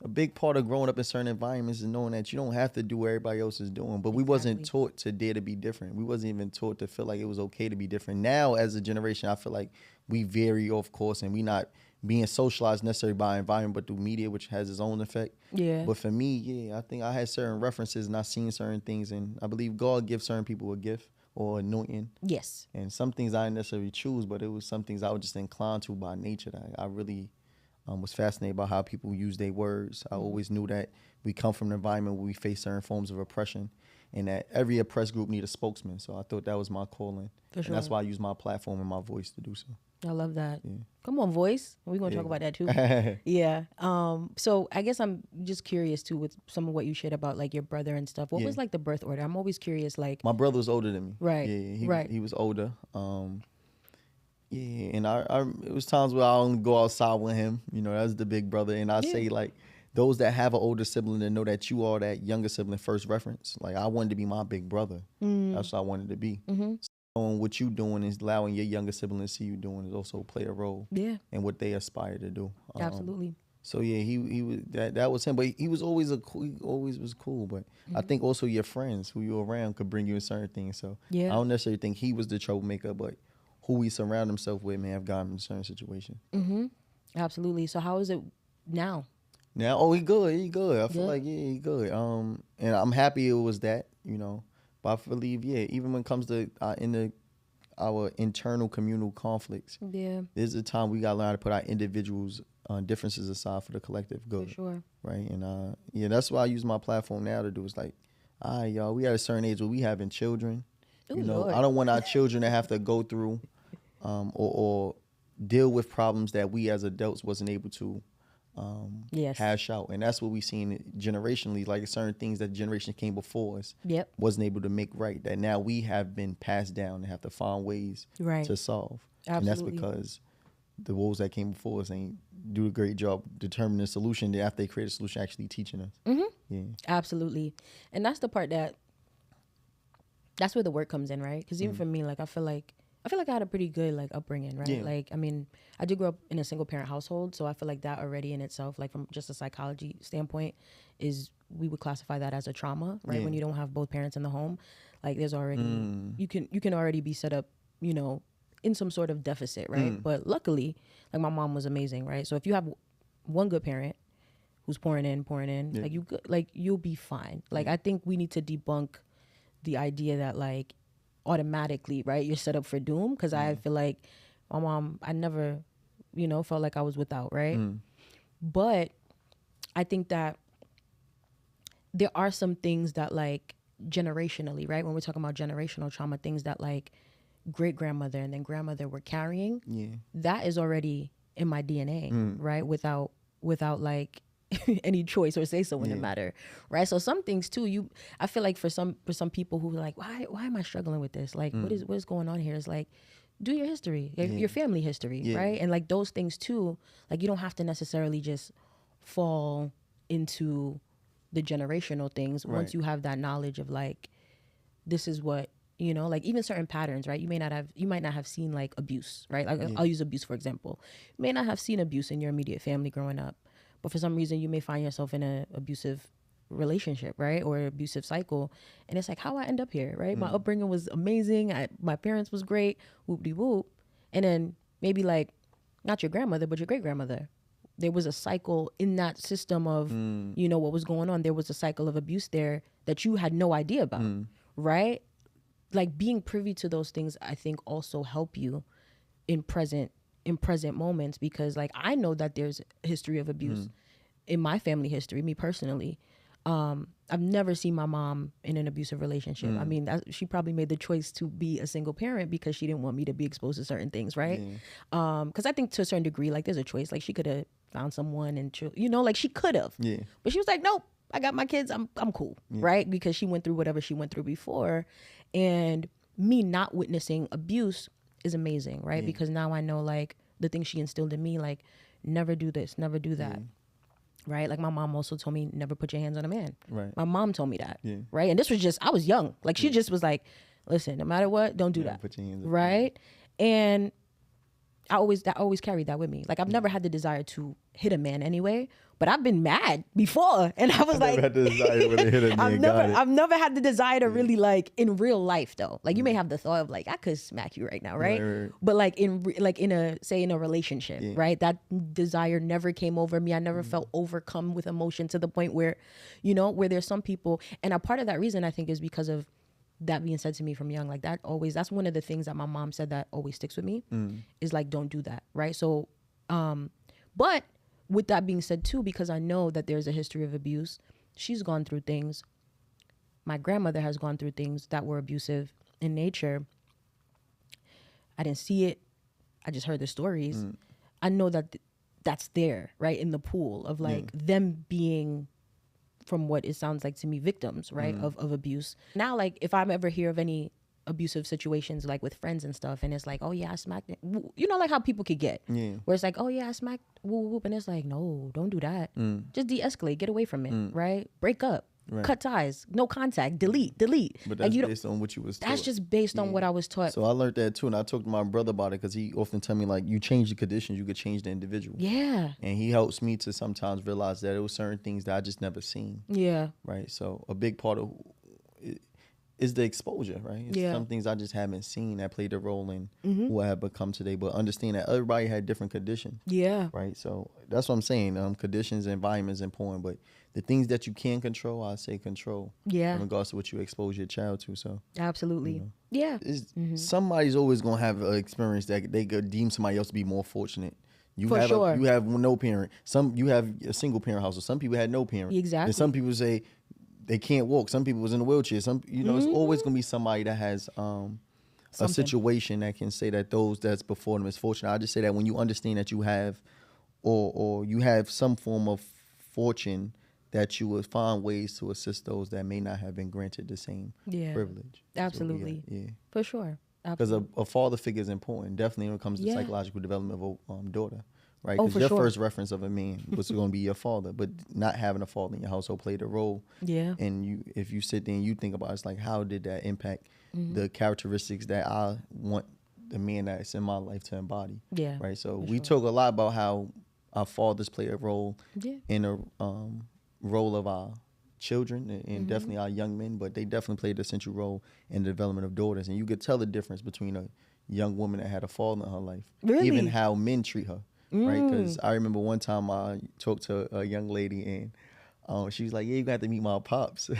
a big part of growing up in certain environments is knowing that you don't have to do what everybody else is doing. But we wasn't taught to dare to be different. We wasn't even taught to feel like it was okay to be different. Now, as a generation, I feel like we vary off course, and we not being socialized necessarily by environment, but through media, which has its own effect. Yeah. But for me, I think I had certain references and I seen certain things, and I believe God gives certain people a gift or anointing. Yes. And some things I didn't necessarily choose, but it was some things I was just inclined to by nature that I really was fascinated by how people use their words. I always knew that we come from an environment where we face certain forms of oppression, and that every oppressed group need a spokesman. So I thought that was my calling. For sure. And that's why I use my platform and my voice to do so. I love that. Yeah. Come on, voice. We're going to talk about that too. Yeah. So I guess I'm just curious too with some of what you shared about like your brother and stuff. What was like the birth order? I'm always curious. Like my brother was older than me. Right. Yeah. He was older. Yeah, and I it was times where I only go outside with him. That's the big brother. And I say like those that have an older sibling and know that you are that younger sibling first reference. Like I wanted to be my big brother. That's what I wanted to be. So what you doing is allowing your younger sibling to see you doing is also play a role. Yeah. And what they aspire to do. Absolutely. So yeah, he was that was him. But he was always he always was cool. But I think also your friends who you were around could bring you in certain things. So I don't necessarily think he was the troublemaker, but who we surround themselves with may have gotten in certain situations. Absolutely. So how is it now? Now, oh, he good. He good. I feel like, yeah, he good. And I'm happy it was that, you know. But I believe, yeah, even when it comes to our internal communal conflicts, there's a time we got to learn how to put our individuals' differences aside for the collective good. For sure. Right? And, yeah, that's why I use my platform now to do. It's like, all right, y'all, we at a certain age where we having children. Ooh, you know, Lord. I don't want our children to have to go through or deal with problems that we as adults wasn't able to hash out. And that's what we've seen generationally, like certain things that generation came before us wasn't able to make right, that now we have been passed down and have to find ways to solve. Absolutely. And that's because the wolves that came before us ain't do a great job determining the solution. Then after they create a solution, actually teaching us. Yeah, absolutely. And that's the part that's where the work comes in, right? Because even for me, like I feel like I had a pretty good like upbringing, right? Like, I mean, I did grow up in a single parent household, so I feel like that already in itself, like from just a psychology standpoint, is we would classify that as a trauma, right? When you don't have both parents in the home, like there's already you can already be set up, you know, in some sort of deficit, right? But luckily, like my mom was amazing, right? So if you have one good parent who's pouring in, like you'll be fine. Like I think we need to debunk the idea that like automatically, right, you're set up for doom, because I feel like my mom, I never, you know, felt like I was without, right? But I think that there are some things that like generationally, right, when we're talking about generational trauma, things that like great grandmother and then grandmother were carrying, that is already in my DNA, right, without like any choice or say so in the matter, right? So some things too, I feel like for some people who are like, why am I struggling with this? Like, what is going on here? Is like, do your history, your family history, right? And like those things too, like you don't have to necessarily just fall into the generational things once you have that knowledge of like, this is what, you know, like even certain patterns, right? You might not have seen like abuse, right? Like I'll use abuse for example. You may not have seen abuse in your immediate family growing up, but for some reason you may find yourself in an abusive relationship, right? Or abusive cycle. And it's like, how I end up here, right? My upbringing was amazing. My parents was great, whoop-de-whoop. And then maybe like, not your grandmother, but your great-grandmother. There was a cycle in that system of, you know, what was going on. There was a cycle of abuse there that you had no idea about, right? Like being privy to those things, I think also help you in present moments, because like I know that there's a history of abuse in my family history, me personally. I've never seen my mom in an abusive relationship. I mean, she probably made the choice to be a single parent because she didn't want me to be exposed to certain things, right? Because I think to a certain degree, like there's a choice. Like she could have found someone and, you know, like she could have. But she was like, nope, I got my kids. I'm cool, right? Because she went through whatever she went through before. And me not witnessing abuse is amazing, right? Because now I know like the things she instilled in me, like never do this, never do that. Right? Like my mom also told me never put your hands on a man. Right. My mom told me that. Right. And this was just, I was young. Like she just was like, listen, no matter what, don't do that. Put your hands up. Right. And I always carried that with me. Like I've never had the desire to hit a man anyway, but I've been mad before. And I was like, I've never had the desire to really like in real life though. Like you may have the thought of like, I could smack you right now. Right. But like in a relationship, right? That desire never came over me. I never felt overcome with emotion to the point where, you know, where there's some people, and a part of that reason I think is because of that being said to me from young. Like that's one of the things that my mom said that always sticks with me is like, don't do that. Right. So, but with that being said too, because I know that there's a history of abuse, she's gone through things. My grandmother has gone through things that were abusive in nature. I didn't see it. I just heard the stories. I know that that's there, right? In the pool of like them being, from what it sounds like to me, victims, right, of abuse. Now, like, if I'm ever hear of any abusive situations, like with friends and stuff, and it's like, oh yeah, I smacked it. You know, like how people could get, where it's like, oh yeah, I smacked, whoop, whoop, and it's like, no, don't do that. Just de-escalate, get away from it, right? Break up, cut ties, no contact, delete. But that's based on what you was taught. That's just based on what I was taught. So I learned that too, and I talked to my brother about it because he often tell me like, you change the conditions, you could change the individual. Yeah. And he helps me to sometimes realize that it was certain things that I just never seen. Yeah. Right. So a big part of is the exposure, right? It's some things I just haven't seen that played a role in who I have become today. But understand that everybody had different conditions. Yeah. Right. So that's what I'm saying. Conditions and environment is important, but the things that you can control, I say control. Yeah. In regards to what you expose your child to. So absolutely. Yeah. Somebody's always gonna have an experience that they could deem somebody else to be more fortunate. You For have sure. you have no parent. You have a single parent household. Some people had no parent. Exactly. And some people say they can't walk. Some people was in a wheelchair. It's always gonna be somebody that has a situation that can say that those that's before them is fortunate. I just say that when you understand that you have or you have some form of fortune, that you would find ways to assist those that may not have been granted the same privilege. Absolutely. Yeah. For sure. Because a father figure is important, definitely when it comes to psychological development of a daughter, right? Because your first reference of a man was going to be your father, but not having a father in your household played a role. Yeah. And if you sit there and you think about it, it's like, how did that impact the characteristics that I want the man that's in my life to embody? Yeah. Right. So we talk a lot about how our fathers play a role in a role of our children and definitely our young men, but they definitely played a central role in the development of daughters. And you could tell the difference between a young woman that had a father in her life, even how men treat her, right? Because I remember one time I talked to a young lady and she was like, yeah, you got to meet my pops.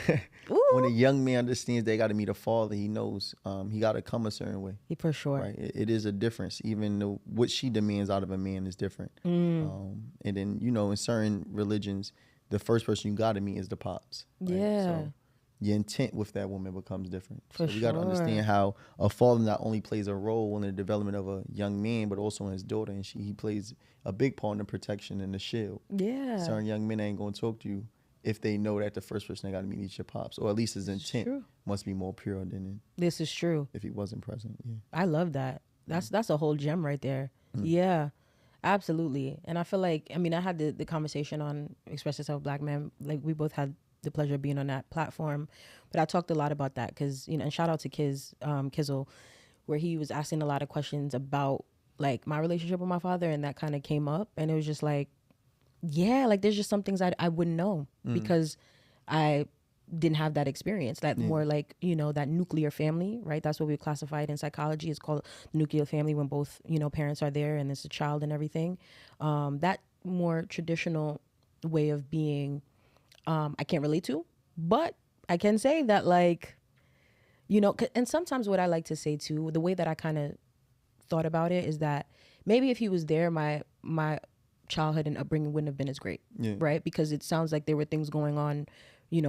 When a young man understands they got to meet a father, he knows he got to come a certain way. For sure. Right? It is a difference. Even though what she demands out of a man is different. And then, in certain religions, the first person you got to meet is the pops. Right? Yeah. So your intent with that woman becomes different. So we got to understand how a father not only plays a role in the development of a young man, but also in his daughter. And he plays a big part in the protection and the shield. Yeah. Certain young men ain't going to talk to you if they know that the first person they got to meet is your pops. Or at least his intent must be more pure than this is true. If he wasn't present. Yeah. I love that. That's a whole gem right there. Yeah. Absolutely. And I feel like, I had the conversation on Express Yourself Black Man. Like, we both had the pleasure of being on that platform. But I talked a lot about that because, and shout out to Kizzle, where he was asking a lot of questions about, like, my relationship with my father. And that kind of came up. And it was just like, yeah, like, there's just some things I wouldn't know because I didn't have that experience. That more like, that nuclear family, right? That's what we classify it in psychology. It's called nuclear family when both, parents are there and it's a child and everything. That more traditional way of being, I can't relate to, but I can say that, like, and sometimes what I like to say too, the way that I kind of thought about it is that maybe if he was there, my childhood and upbringing wouldn't have been as great, right? Because it sounds like there were things going on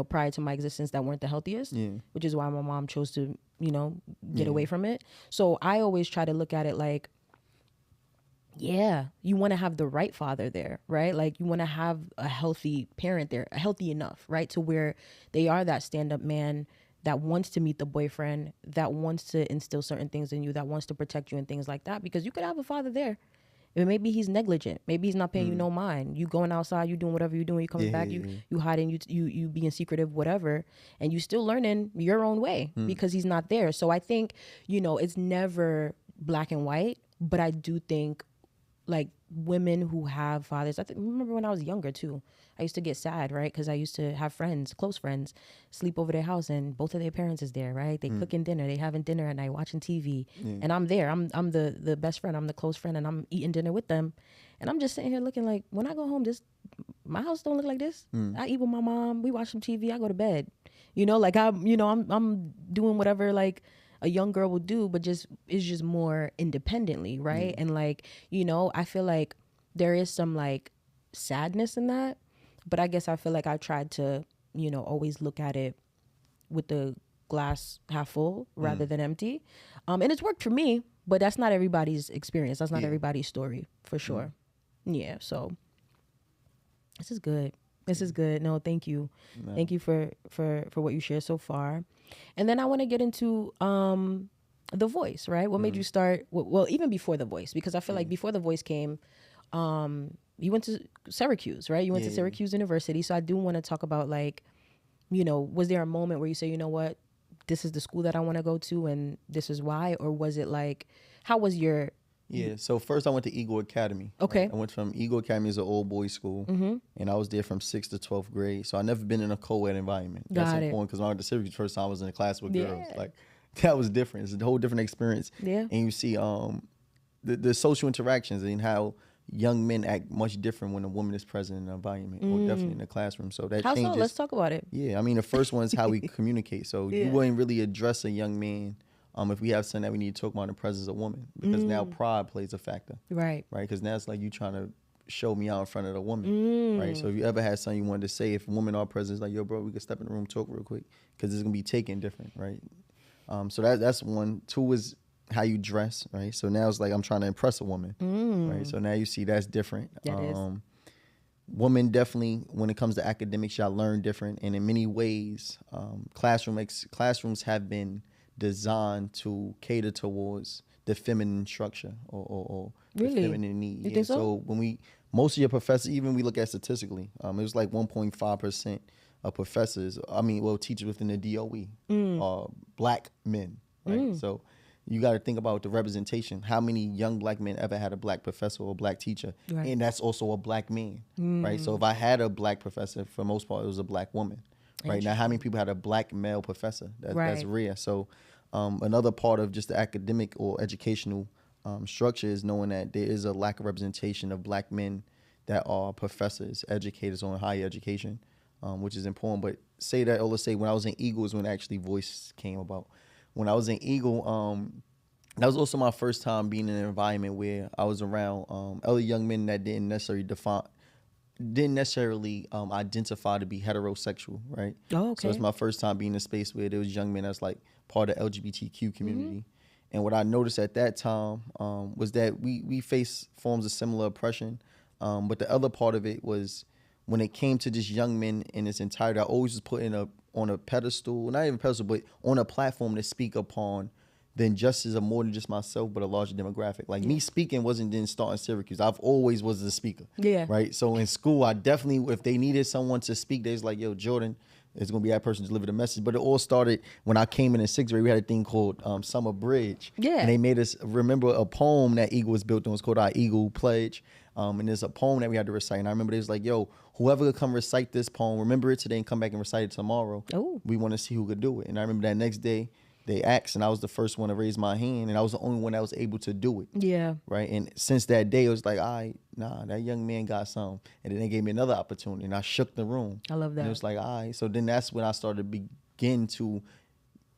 prior to my existence that weren't the healthiest, which is why my mom chose to, get away from it. So I always try to look at it like, you want to have the right father there, right? Like, you want to have a healthy parent there, healthy enough, right? To where they are that stand-up man that wants to meet the boyfriend, that wants to instill certain things in you, that wants to protect you and things like that. Because you could have a father there, and maybe he's negligent. Maybe he's not paying you no mind. You going outside, you doing whatever you're doing. You coming back, you hiding, you being secretive, whatever, and you still learning your own way because he's not there. So I think it's never black and white, but I do think, like, women who have fathers. Remember when I was younger too, I used to get sad, right? Because I used to have friends, close friends, sleep over their house and both of their parents is there, right? They cooking dinner, they having dinner at night, watching TV, and I'm there. I'm the best friend, I'm the close friend, and I'm eating dinner with them, and I'm just sitting here looking like, when I go home, my house don't look like this. I eat with my mom, we watch some TV, I go to bed. Like I'm doing whatever, like, a young girl will do, but it's just more independently, right? And like, I feel like there is some, like, sadness in that, but I guess I feel like I tried to, always look at it with the glass half full rather than empty. And it's worked for me, but that's not everybody's experience. That's not everybody's story, for sure. Yeah, so this is good. This is good. No, thank you. No. Thank you for what you shared so far. And then I want to get into The Voice, right? What made you start, well, even before The Voice, because I feel like before The Voice came, you went to Syracuse, right? You went to Syracuse University. So I do want to talk about, like, was there a moment where you say, you know what, this is the school that I want to go to and this is why? Or was it like, how was your Yeah. So first I went to Eagle Academy. Okay. Right? I went from Eagle Academy as an old boys school, and I was there from 6th to 12th grade. So I never been in a co-ed environment. That's important because when I went to Syracuse, first time I was in a class with girls. Like that was different. It's a whole different experience. Yeah. And you see the social interactions and how young men act much different when a woman is present in the environment or definitely in the classroom. So that changes. So? Let's talk about it. Yeah. I mean, the first one is how we communicate. So you wouldn't really address a young man if we have something that we need to talk about in the presence of a woman, because now pride plays a factor. Right. Right. Because now it's like you trying to show me out in front of the woman. Right. So if you ever had something you wanted to say, if a woman are present, it's like, yo, bro, we can step in the room, talk real quick, because it's going to be taken different. Right. So that's one. Two is how you dress. Right. So now it's like I'm trying to impress a woman. Right. So now you see that's different. That is. Women definitely, when it comes to academics, y'all learn different. And in many ways, classrooms have been designed to cater towards the feminine structure or really? The feminine need. You think so? So when most of your professors, even we look at statistically, it was like 1.5% of professors, teachers within the DOE are black men, right? So you got to think about the representation. How many young black men ever had a black professor or a black teacher? Right. And that's also a black man, right? So if I had a black professor, for the most part, it was a black woman. Right now, how many people had a black male professor? That's rare. So another part of just the academic or educational structure is knowing that there is a lack of representation of black men that are professors, educators on higher education, which is important. But let's say when I was in Eagle is when actually voice came about. When I was in Eagle, that was also my first time being in an environment where I was around other young men that didn't necessarily identify to be heterosexual, right? Oh, okay. So it's my first time being in a space where there was young men that's like part of the LGBTQ community. And what I noticed at that time was that we face forms of similar oppression. But the other part of it was when it came to just young men in its entirety, I always was put on a pedestal, not even pedestal, but on a platform to speak upon the injustice of more than just myself, but a larger demographic. Like me speaking didn't start in Syracuse. I've always was a speaker. Yeah. Right. So in school, I definitely, if they needed someone to speak, they was like, yo, Jordan is going to be that person to deliver the message. But it all started when I came in 6th grade. We had a thing called Summer Bridge. Yeah. And they made us remember a poem that Eagle was built on. It was called our Eagle Pledge. And there's a poem that we had to recite. And I remember they was like, yo, whoever could come recite this poem, remember it today and come back and recite it tomorrow. Oh. We want to see who could do it. And I remember that next day, they asked, and I was the first one to raise my hand, and I was the only one that was able to do it. Yeah. Right? And since that day, it was like, that young man got something. And then they gave me another opportunity, and I shook the room. I love that. And it was like, So then that's when I started to begin to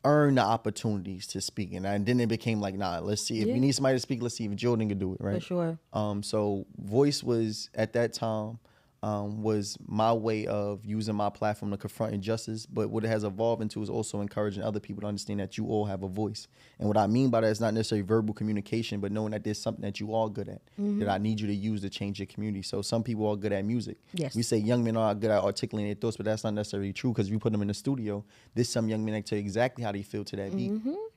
earn the opportunities to speak. And then it became like, let's see. If we need somebody to speak, let's see if Jordan can do it, right? For sure. So voice was, at that time, was my way of using my platform to confront injustice. But what it has evolved into is also encouraging other people to understand that you all have a voice. And what I mean by that is not necessarily verbal communication, but knowing that there's something that you are good at, that I need you to use to change your community. So some people are good at music. Yes. We say young men are good at articulating their thoughts, but that's not necessarily true, because if you put them in the studio, there's some young men that tell you exactly how they feel to that beat.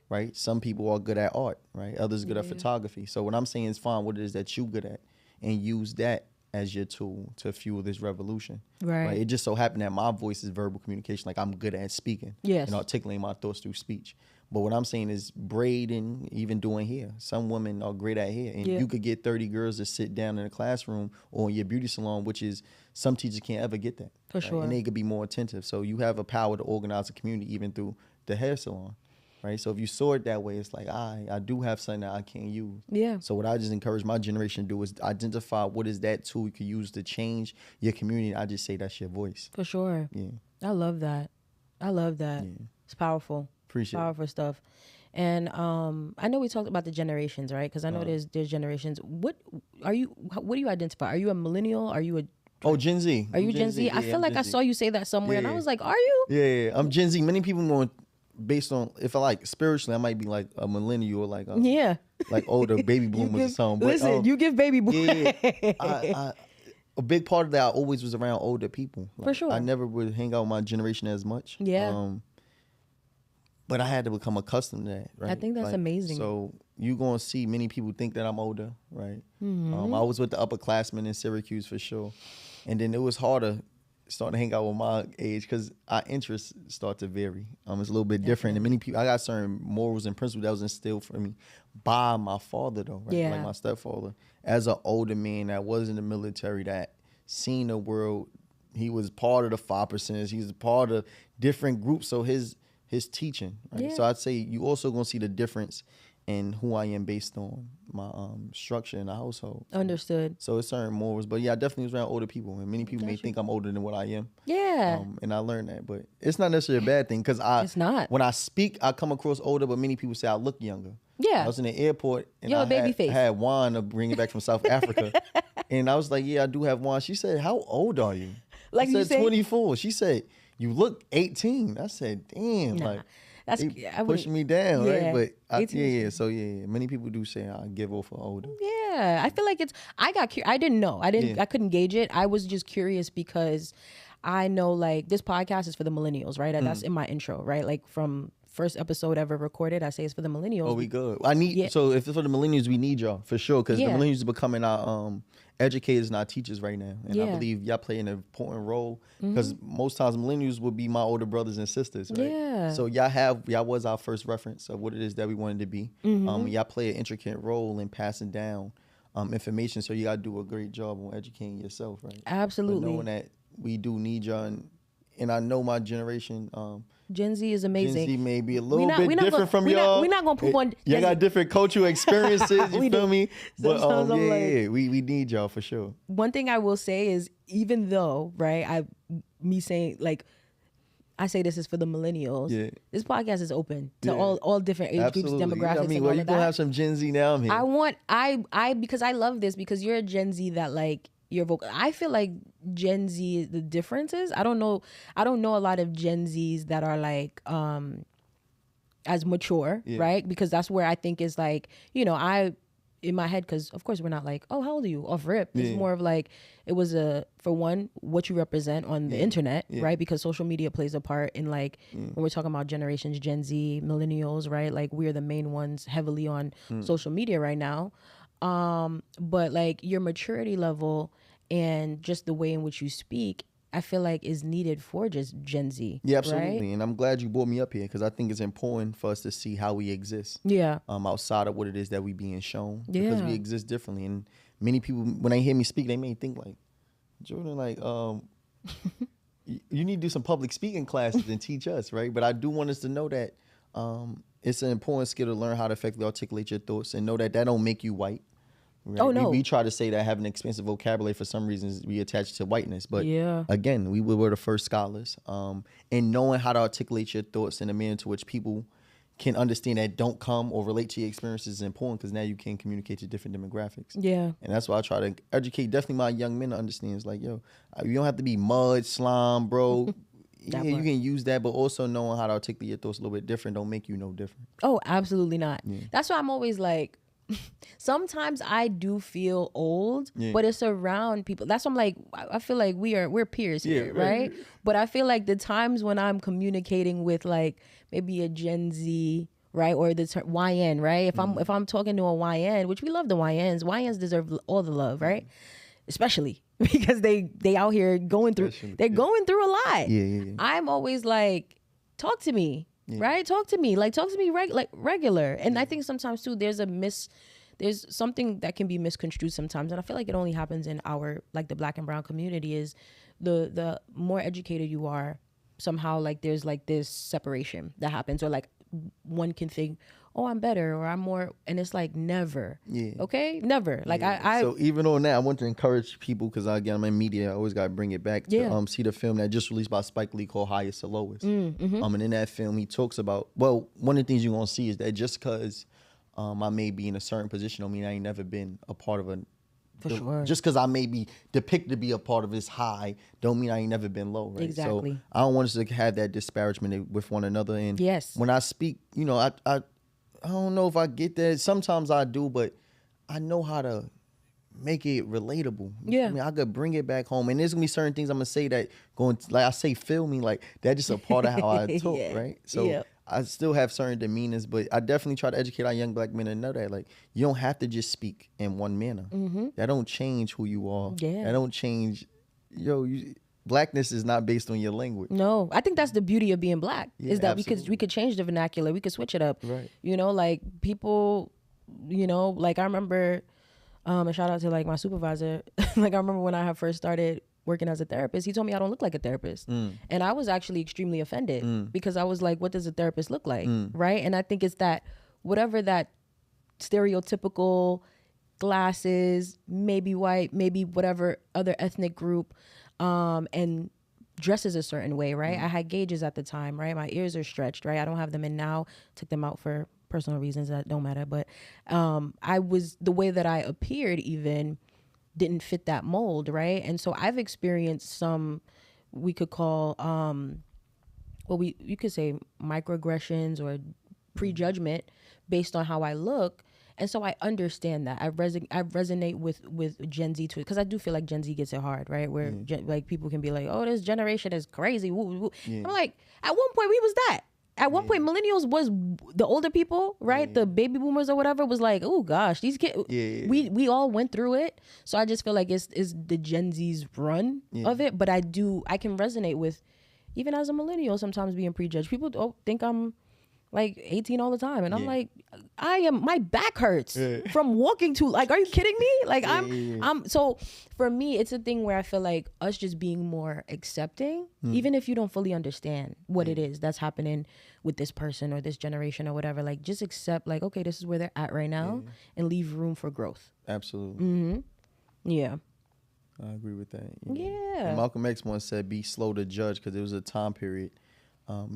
Right? Some people are good at art, right? Others are good at photography. So what I'm saying is find what it is that you're good at and use that as your tool to fuel this revolution. Right. It just so happened that my voice is verbal communication. Like, I'm good at speaking and articulating my thoughts through speech. But what I'm saying is braiding, even doing hair. Some women are great at hair. And you could get 30 girls to sit down in a classroom or in your beauty salon, which is, some teachers can't ever get that. For sure. And they could be more attentive. So you have a power to organize a community even through the hair salon. Right. So if you saw it that way, it's like, I do have something that I can't use. Yeah. So what I just encourage my generation to do is identify what is that tool you can use to change your community. I just say that's your voice. For sure. Yeah. I love that. Yeah. It's powerful. Appreciate powerful stuff. And I know we talked about the generations, right? Because I know there's generations. What do you identify? Are you a millennial? Are you a Gen Z. Are you Gen Z? I feel like I saw you say that somewhere, and I was like, are you? Yeah. I'm Gen Z. Many people going based on, if I like spiritually, I might be like a millennial or like like older baby boomers or something. But, listen, you give baby boomers. A big part of that, I always was around older people. Like, for sure. I never would hang out with my generation as much. Yeah. But I had to become accustomed to that. Right? I think that's amazing. So you're going to see many people think that I'm older, right? I was with the upperclassmen in Syracuse for sure. And then it was harder starting to hang out with my age because our interests start to vary. It's a little bit different. And many people, I got certain morals and principles that was instilled for me by my father, though, right? Like my stepfather. As an older man that was in the military, that seen the world, he was part of the 5%. He was part of different groups. So his teaching, right? So I'd say you also gonna see the difference in who I am based on my structure in the household. Understood. So it's certain morals, but yeah, I definitely was around older people, and many people may think I'm older than what I am. Yeah. And I learned that, but it's not necessarily a bad thing because it's not. When I speak, I come across older, but many people say I look younger. Yeah. I was in the airport and I had Juan to bring it back from South Africa, and I was like, "Yeah, I do have Juan." She said, "How old are you?" Like I said, 24. She said, "You look 18." I said, "Damn, like." That's pushing me down, right? But so many people do say I give off for older. Yeah, I feel like I didn't know. I couldn't gauge it. I was just curious because I know like this podcast is for the millennials, right? That's in my intro, right? Like from first episode ever recorded, I say it's for the millennials. Oh, we good. So if it's for the millennials, we need y'all for sure because the millennials are becoming our educators and our teachers right now, and I believe y'all play an important role because most times millennials will be my older brothers and sisters, right? Yeah. So y'all was our first reference of what it is that we wanted to be. Y'all play an intricate role in passing down information, so you gotta do a great job on educating yourself, right? Absolutely. But knowing that we do need y'all, and I know my generation. Gen Z is amazing. Gen Z may be a little bit different from y'all. We're not going to poop on y'all got different cultural experiences, you feel me? But we need y'all for sure. One thing I will say is even though, right, I say this is for the millennials. Yeah. This podcast is open to all different age groups, demographics. You gonna have some Gen Z now. I'm here. Because I love this because you're a Gen Z that like you're vocal. I feel like Gen Z, the differences. I don't know a lot of Gen Zs that are like as mature, right? Because that's where I think is like, in my head, because of course we're not like, oh, how old are you? Off rip. It's more of like, it was for one, what you represent on the internet, right? Because social media plays a part in like, when we're talking about generations, Gen Z, millennials, right? Like we're the main ones heavily on social media right now. But like your maturity level and just the way in which you speak, I feel like is needed for just Gen Z. Yeah, absolutely. Right? And I'm glad you brought me up here because I think it's important for us to see how we exist. Yeah. Outside of what it is that we being shown. Yeah. Because we exist differently. And many people, when they hear me speak, they may think like, Jordan, like, you need to do some public speaking classes and teach us, right? But I do want us to know that it's an important skill to learn how to effectively articulate your thoughts and know that don't make you white. Right? Oh, no. We try to say that having an expensive vocabulary for some reasons we attach to whiteness. But again, we were the first scholars. And knowing how to articulate your thoughts in a manner to which people can understand that don't come or relate to your experiences is important because now you can communicate to different demographics. Yeah. And that's why I try to educate definitely my young men to understand. It's like, yo, you don't have to be mud, slime, bro. Yeah, you can use that, but also knowing how to articulate your thoughts a little bit different don't make you no different. Oh, absolutely not. Yeah. That's why I'm always like, sometimes I do feel old, but it's around people. That's why I'm like, I feel like we're peers here, right? But I feel like the times when I'm communicating with like maybe a Gen Z, right, or the YN, right? If I'm talking to a YN, which we love the YNs deserve all the love, right? Especially because they out here going through going through a lot. Yeah. I'm always like, talk to me. Yeah. Right? Talk to me regular. And I think sometimes too, there's something that can be misconstrued sometimes. And I feel like it only happens in our, like the Black and brown community is the more educated you are, somehow like there's like this separation that happens, or like one can think, oh, I'm better or I'm more, and it's like never. Yeah. Okay? Never. Like So even on that, I want to encourage people because again, I'm in media. I always got to bring it back to see the film that just released by Spike Lee called Highest to Lowest. Mm-hmm. And in that film, he talks about, well, one of the things you're going to see is that just because I may be in a certain position don't mean I ain't never been a part of sure. Just because I may be depicted to be a part of this high don't mean I ain't never been low, right? Exactly. So I don't want us to have that disparagement with one another. And when I speak, I don't know if I get that. Sometimes I do, but I know how to make it relatable. Yeah. I mean, I could bring it back home. And there's going to be certain things I'm going to say that like I say, feel me, like that's just a part of how I talk, right? So I still have certain demeanors, but I definitely try to educate our young Black men to know that, like, you don't have to just speak in one manner. Mm-hmm. That don't change who you are. Yeah. That don't change, blackness is not based on your language. No, I think that's the beauty of being black, is that absolutely. we could change the vernacular, we could switch it up. Right. You know, like people, you know, like I remember, and shout out to like my supervisor. Like I remember when I had first started working as a therapist, he told me I don't look like a therapist. And I was actually extremely offended because I was like, what does a therapist look like? Right. And I think it's that whatever that stereotypical glasses, maybe white, maybe whatever other ethnic group, and dresses a certain way, right? I had gauges at the time, right? My ears are stretched, right? I don't have them in now. Took them out for personal reasons that don't matter. But I was, the way that I appeared even didn't fit that mold, right? And so I've experienced some, we could call, you could say microaggressions or prejudgment based on how I look. And so I understand that. I resonate with Gen Z too, because I do feel like Gen Z gets it hard, right? Where like people can be like, "Oh, this generation is crazy." Woo, woo. I'm like, at one point we was that. At one point, millennials was the older people, right? The baby boomers or whatever was like, "Oh gosh, these kids." We all went through it. So I just feel like it's the Gen Z's run of it. But I can resonate with, even as a millennial, sometimes being prejudged. People think I'm like 18 all the time, and I'm like, my back hurts from walking too. Like, are you kidding me? Like, I'm so for me, it's a thing where I feel like us just being more accepting, even if you don't fully understand what it is that's happening with this person or this generation or whatever, like just accept, like, okay, this is where they're at right now, and leave room for growth. Absolutely. Yeah. I agree with that. Yeah. And Malcolm X once said, be slow to judge, because there was a time period.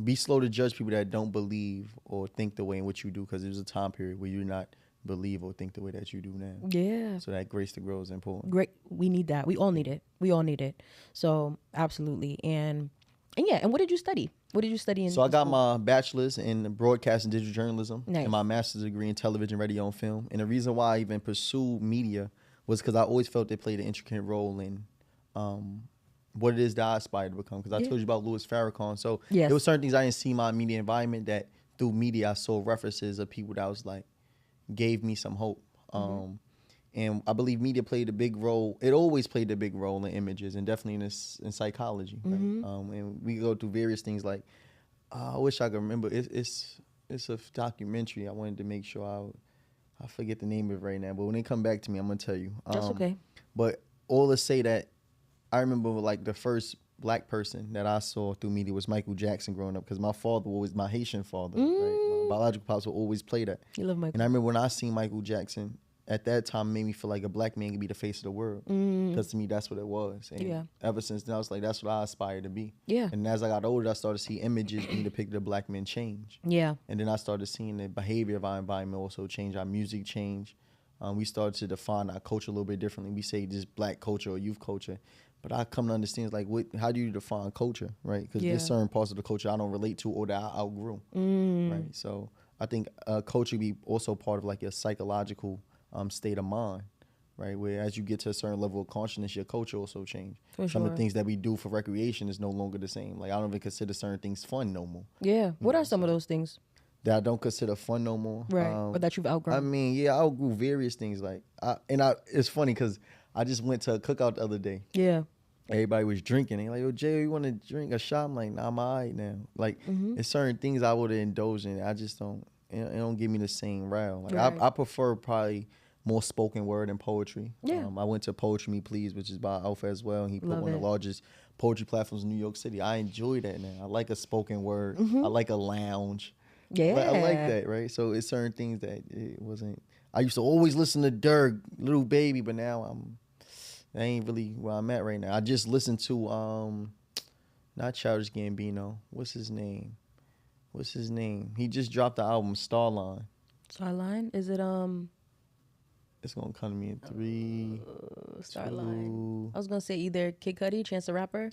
Be slow to judge people that don't believe or think the way in which you do, because there's a time period where you not believe or think the way that you do now. Yeah. So that grace to grow is important. Great. We need that. We all need it. So absolutely. And what did you study? What did you study in? So I got my bachelor's in broadcast and digital journalism, and my master's degree in television, radio, and film. And the reason why I even pursued media was because I always felt it played an intricate role in what it is that I aspired to become. Because I told you about Louis Farrakhan. So there were certain things I didn't see in my media environment that through media I saw references of people that was like, gave me some hope. And I believe media played a big role. It always played a big role in images, and definitely in psychology. Right? And we go through various things like, I wish I could remember. It's a documentary. I wanted to make sure I forget the name of it right now. But when they come back to me, I'm going to tell you. That's okay. But all to say that I remember like the first black person that I saw through media was Michael Jackson growing up, because my father was my Haitian father. Right? My biological pops would always play that. You love Michael. And I remember when I seen Michael Jackson, at that time, it made me feel like a black man could be the face of the world. Because to me, that's what it was. And ever since then, I was like, that's what I aspire to be. Yeah. And as I got older, I started to see images being depicted of black men change. Yeah. And then I started seeing the behavior of our environment also change, our music change. We started to define our culture a little bit differently. We say just black culture or youth culture. But I come to understand, like, how do you define culture, right? Because there's certain parts of the culture I don't relate to or that I outgrew, right? So I think culture be also part of, like, your psychological state of mind, right? Where as you get to a certain level of consciousness, your culture also change. Some of the things that we do for recreation is no longer the same. Like, I don't even consider certain things fun no more. Yeah. What are some of those things that I don't consider fun no more? Right. Or that you've outgrown? I mean, I outgrew various things. Like, it's funny because I just went to a cookout the other day. Yeah. Everybody was drinking. They like, yo, Jay, you want to drink a shot? I'm like, nah, I'm all right now. Like, there's certain things I would have indulged in. I just don't, it don't give me the same route. Like, right. I prefer probably more spoken word and poetry. Yeah. I went to Poetry Me Please, which is by Alpha as well. And he put one of the largest poetry platforms in New York City. I enjoy that now. I like a spoken word. I like a lounge. Yeah. I like that, right? So it's certain things that it wasn't. I used to always listen to Dirk, Little Baby, but now that ain't really where I'm at right now. I just listened to not Childish Gambino. What's his name? He just dropped the album Starline. Starline? Is it It's gonna come to me in 3, Starline. I was gonna say either Kid Cudi, Chance the Rapper.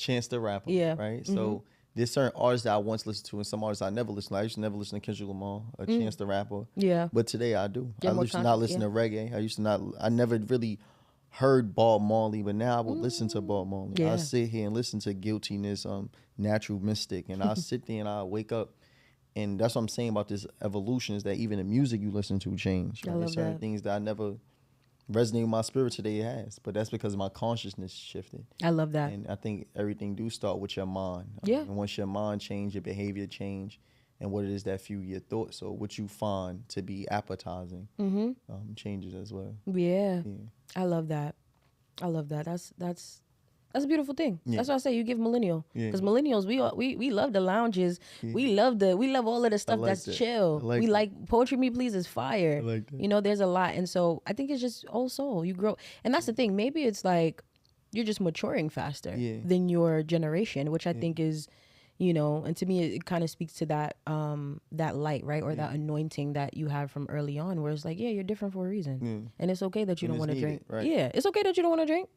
Yeah. Right. So there's certain artists that I once listened to, and some artists I never listened to. I used to never listen to Kendrick Lamar or Chance the Rapper. Yeah. But today I do. I used to not listen to reggae. I never really heard Bob Marley, but now I will listen to Bob Marley. Yeah. I sit here and listen to Guiltiness, Natural Mystic, and I sit there and I wake up, and that's what I'm saying about this evolution is that even the music you listen to change. Right? There's certain things that I never resonated with my spirit today, it has. But that's because my consciousness shifted. I love that. And I think everything do start with your mind. Yeah. And once your mind change, your behavior change, and what it is that fuel your thoughts. So what you find to be appetizing changes as well. Yeah. I love that. I love that. That's a beautiful thing. Yeah. That's why I say you give millennial, because millennials we love the lounges. Yeah. We love all of the stuff that's chill. We like Poetry Me Please is fire. I like that. You know, there's a lot, and so I think it's just old soul. You grow, and that's the thing. Maybe it's like you're just maturing faster than your generation, which I think is, you know, and to me it kind of speaks to that that light, right, or that anointing that you have from early on, where it's like, yeah, you're different for a reason, and it's okay that you don't want to drink. Right? Yeah, it's okay that you don't want to drink.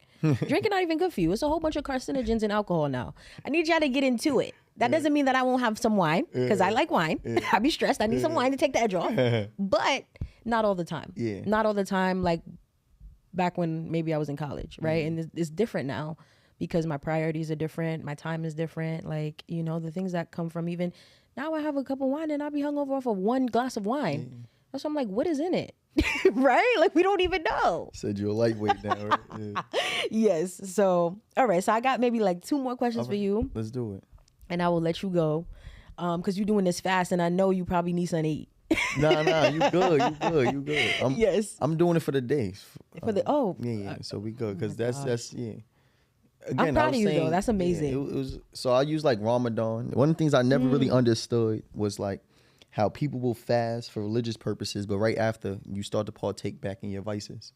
Drinking not even good for you. It's a whole bunch of carcinogens in alcohol now. I need y'all to get into it. That doesn't mean that I won't have some wine, because I like wine. I be stressed. I need some wine to take the edge off, but not all the time. Not all the time. Like back when maybe I was in college, right? And it's different now, because my priorities are different, my time is different. Like, you know, the things that come from, even now I have a cup of wine and I'll be hungover off of one glass of wine. That's why I'm like, what is in it? Right? Like, we don't even know. Said you're a lightweight now, right? Yeah. Yes. So, all right. So I got maybe like 2 more questions for you. Let's do it. And I will let you go, because you're doing this fast and I know you probably need something to eat. Nah, you good. You good. Yes. I'm doing it for the day. For the, so we good, because that's Again, I'm proud of you, though. That's amazing. It was, so I use like Ramadan. One of the things I never really understood was like how people will fast for religious purposes, but right after you start to partake back in your vices,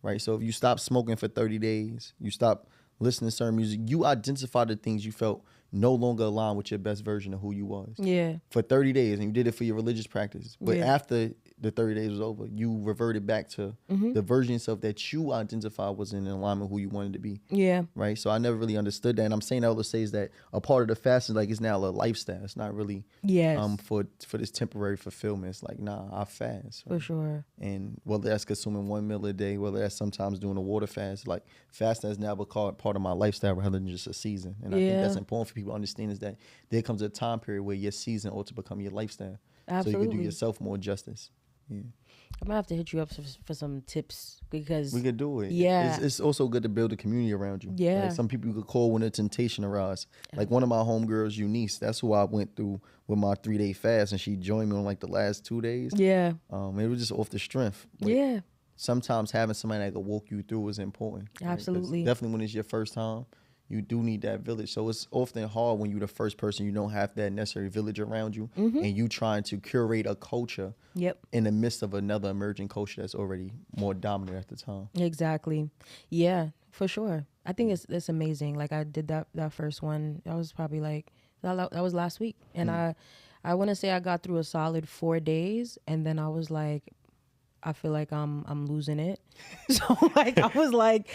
right? So if you stop smoking for 30 days, you stop listening to certain music, you identify the things you felt no longer aligned with your best version of who you was. Yeah. For 30 days, and you did it for your religious practice. But after the 30 days was over, you reverted back to the version of yourself that you identify was in alignment with who you wanted to be. Yeah. Right? So I never really understood that. And I'm saying all to say is that a part of the fast is like, it's now a lifestyle. It's not really for this temporary fulfillment. It's like, nah, I fast. Right? For sure. And whether that's consuming 1 meal a day, whether that's sometimes doing a water fast, like fasting has now become part of my lifestyle rather than just a season. And I think that's important for people to understand, is that there comes a time period where your season ought to become your lifestyle. Absolutely. So you can do yourself more justice. Yeah. I'm gonna have to hit you up for some tips, because we could do it. Yeah, it's also good to build a community around you. Yeah, like some people you could call when a temptation arises. Like one of my homegirls, Eunice, that's who I went through with my 3-day fast, and she joined me on like the last 2 days. Yeah, it was just off the strength. But yeah, sometimes having somebody that could walk you through is important. Absolutely, right? Definitely when it's your first time, you do need that village. So it's often hard when you're the first person, you don't have that necessary village around you, and you trying to curate a culture in the midst of another emerging culture that's already more dominant at the time. Exactly. Yeah, for sure. I think it's amazing. Like I did that first one. That was probably like, that was last week. And I want to say I got through a solid 4 days, and then I was like, I feel like I'm losing it. So like I was like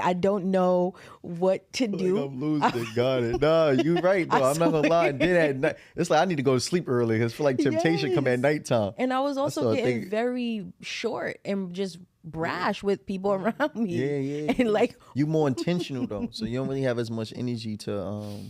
I don't know what to do. Like I'm losing it. Got it. Nah, you right though. I'm not gonna lie. Then at night, it's like I need to go to sleep early, because I feel like temptation come at nighttime. And I was also getting very short and just brash with people around me. Yeah. And like you more intentional though, so you don't really have as much energy to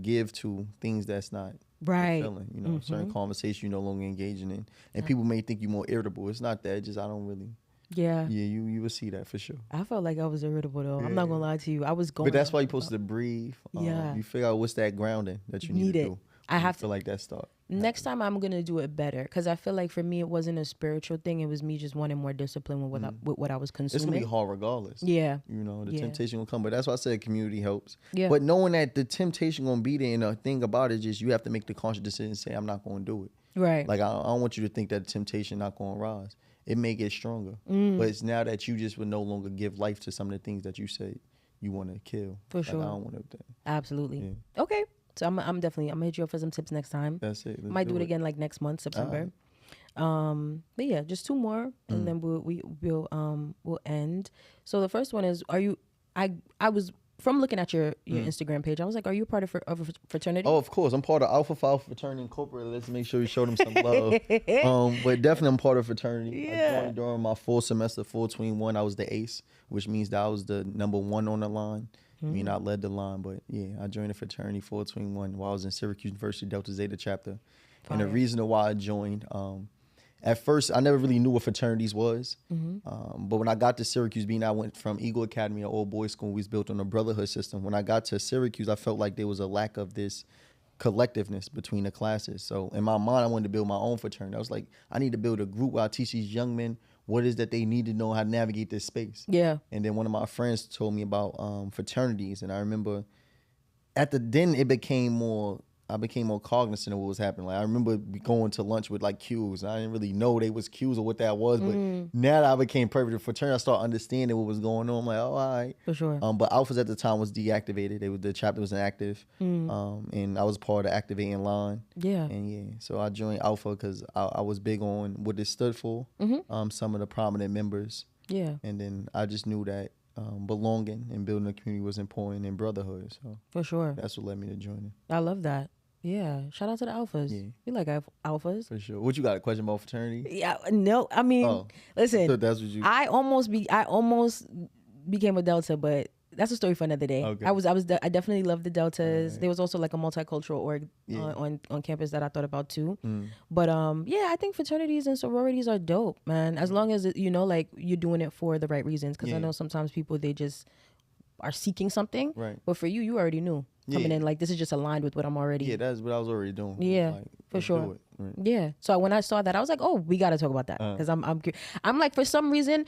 give to things that's not right. fulfilling. You know, certain conversations you're no longer engaging in, and people may think you're more irritable. It's not that. Just I don't really. Yeah, you will see that for sure. I felt like I was irritable though. I'm not gonna lie to you. I was going. But that's why you're supposed to breathe. You figure out what's that grounding that you need to do. I have to feel like that start. Next time I'm gonna do it better, because I feel like for me it wasn't a spiritual thing. It was me just wanting more discipline with what I was consuming. It's gonna be hard regardless. Yeah, you know the temptation will come, but that's why I said community helps. Yeah, but knowing that the temptation gonna be there, and the thing about it is just you have to make the conscious decision and say I'm not gonna do it. Right. Like I don't want you to think that the temptation not gonna rise. It may get stronger, but it's now that you just would no longer give life to some of the things that you said you want to kill. For sure. I don't want to. Absolutely. Yeah. Okay. So I'm definitely I'm gonna hit you up for some tips next time. That's it. Might do it again like next month, September. But yeah, just 2 more, and then we'll end. So the first one is, I was from looking at your Instagram page, I was like, are you part of a fraternity? Oh, of course. I'm part of Alpha Phi Fraternity Incorporated. Let's make sure we show them some love. But definitely I'm part of a fraternity. Yeah. I joined during my 4 semester, 421. I was the ace, which means that I was the number 1 on the line. I mean, I led the line, but yeah, I joined the fraternity 421 while I was in Syracuse University Delta Zeta chapter. Fire. And the reason why I joined, at first, I never really knew what fraternities was. But when I got to Syracuse, being I went from Eagle Academy, an old boys school, we was built on a brotherhood system. When I got to Syracuse, I felt like there was a lack of this collectiveness between the classes. So in my mind, I wanted to build my own fraternity. I was like, I need to build a group where I teach these young men what it is that they need to know how to navigate this space. Yeah. And then one of my friends told me about fraternities, and I remember then it became more. I became more cognizant of what was happening. Like I remember going to lunch with like Qs. I didn't really know they was Qs or what that was, but now that I became privy to fraternity, I started understanding what was going on. I'm like, oh, all right. For sure. But Alphas at the time was deactivated. The chapter was inactive, and I was part of the activating line. Yeah. And so I joined Alpha because I was big on what it stood for. Some of the prominent members. Yeah. And then I just knew that belonging and building a community was important in brotherhood. So for sure, that's what led me to joining. I love that. Yeah, shout out to the Alphas. Yeah. We like Alphas. For sure. What you got, a question about fraternity? Yeah, no, I mean, listen, that's what you... I almost became a Delta, but that's a story for another day. Okay. I definitely loved the Deltas. Right. There was also like a multicultural org on campus that I thought about too. But yeah, I think fraternities and sororities are dope, man. As long as like you're doing it for the right reasons. Because I know sometimes people, they just are seeking something. Right. But for you already knew. Coming in, like, this is just aligned with what I'm already. Yeah, that's what I was already doing. Yeah, like, for sure. Right. Yeah. So when I saw that, I was like, oh, we got to talk about that. Because I'm like, for some reason,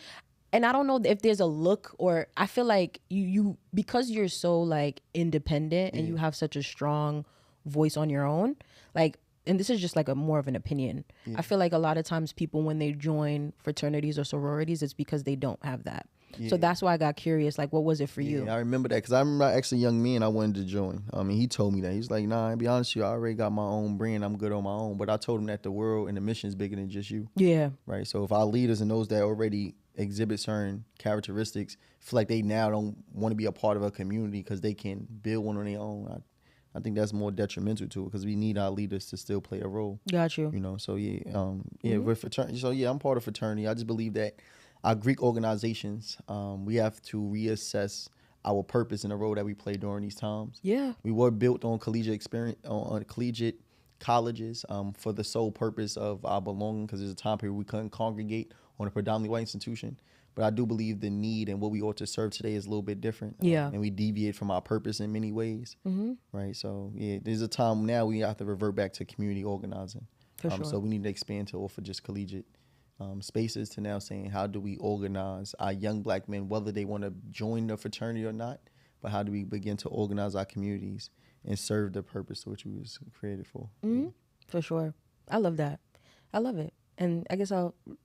and I don't know if there's a look, or I feel like you because you're so like independent and you have such a strong voice on your own, like, and this is just like more of an opinion. I feel like a lot of times people, when they join fraternities or sororities, it's because they don't have that. So that's why I got curious, like, what was it for you? I remember that because I remember actually young me and I wanted to join. He told me that. He's like, nah, to be honest with you, I already got my own brand. I'm good on my own. But I told him that the world and the mission is bigger than just you. Yeah. Right. So if our leaders and those that already exhibit certain characteristics feel like they now don't want to be a part of a community because they can build one on their own, I think that's more detrimental to it because we need our leaders to still play a role. Got you. So with fraternity. So I'm part of fraternity. I just believe that our Greek organizations, we have to reassess our purpose in the role that we play during these times. Yeah. We were built on collegiate experience, on collegiate colleges for the sole purpose of our belonging, because there's a time period we couldn't congregate on a predominantly white institution. But I do believe the need and what we ought to serve today is a little bit different. Yeah. And we deviate from our purpose in many ways. Right. So, there's a time now we have to revert back to community organizing. For sure. So we need to expand to offer just collegiate spaces to now saying, how do we organize our young black men, whether they want to join the fraternity or not, but how do we begin to organize our communities and serve the purpose to which we was created for? For sure. I love that. I love it. And I guess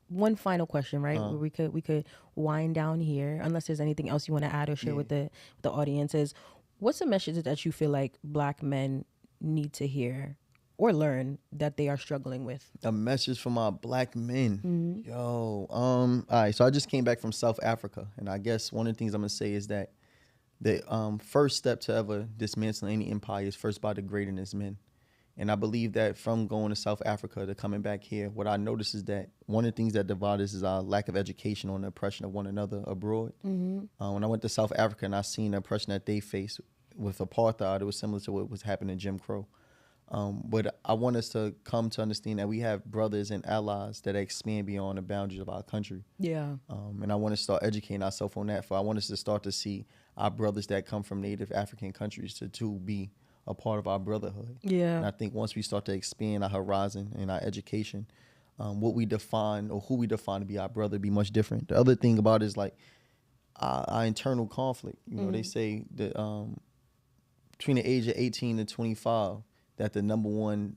one final question, right? Where we could wind down here, unless there's anything else you want to add or share with the audience, is what's a message that you feel like black men need to hear or learn that they are struggling with? A message from our black men. All right, so I just came back from South Africa, and I guess one of the things I'm gonna say is that the first step to ever dismantling any empire is first by degrading its men. And I believe that from going to South Africa to coming back here, what I noticed is that one of the things that divide us is our lack of education on the oppression of one another abroad. When I went to South Africa and I seen the oppression that they faced with apartheid, it was similar to what was happening in Jim Crow. But I want us to come to understand that we have brothers and allies that expand beyond the boundaries of our country. Yeah. And I want to start educating ourselves on that. I want us to start to see our brothers that come from native African countries to be a part of our brotherhood. Yeah. And I think once we start to expand our horizon and our education, what we define or who we define to be our brother be much different. The other thing about it is like our internal conflict. They say that between the age of 18 and 25, that the number one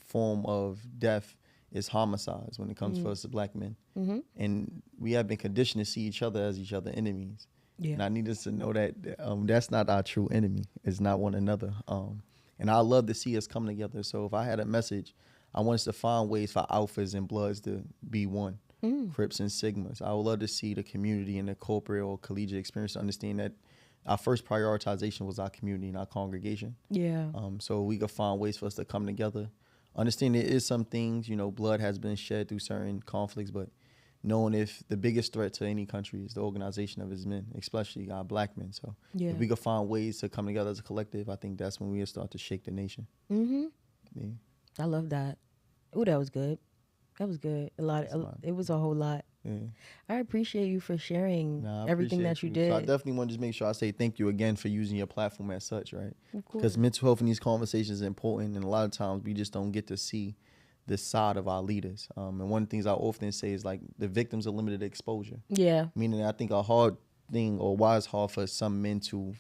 form of death is homicides when it comes for us as black men. And we have been conditioned to see each other as each other enemies. Yeah. And I need us to know that that's not our true enemy. It's not one another. And I love to see us come together. So if I had a message, I want us to find ways for alphas and bloods to be one, Crips and Sigmas. I would love to see the community and the corporate or collegiate experience to understand that our first prioritization was our community and our congregation. Yeah. So we could find ways for us to come together. Understand there is some things, blood has been shed through certain conflicts, but knowing if the biggest threat to any country is the organization of its men, especially our black men. So if we could find ways to come together as a collective, I think that's when we'll start to shake the nation. Yeah. I love that. Ooh, that was good. That was good. It was a whole lot. Yeah. I appreciate you for sharing everything that you did. So I definitely want to just make sure I say thank you again for using your platform as such, right? Because mental health in these conversations is important, and a lot of times we just don't get to see the side of our leaders. And one of the things I often say is like the victims of limited exposure. Yeah. Meaning I think a hard thing, or why it's hard for some men to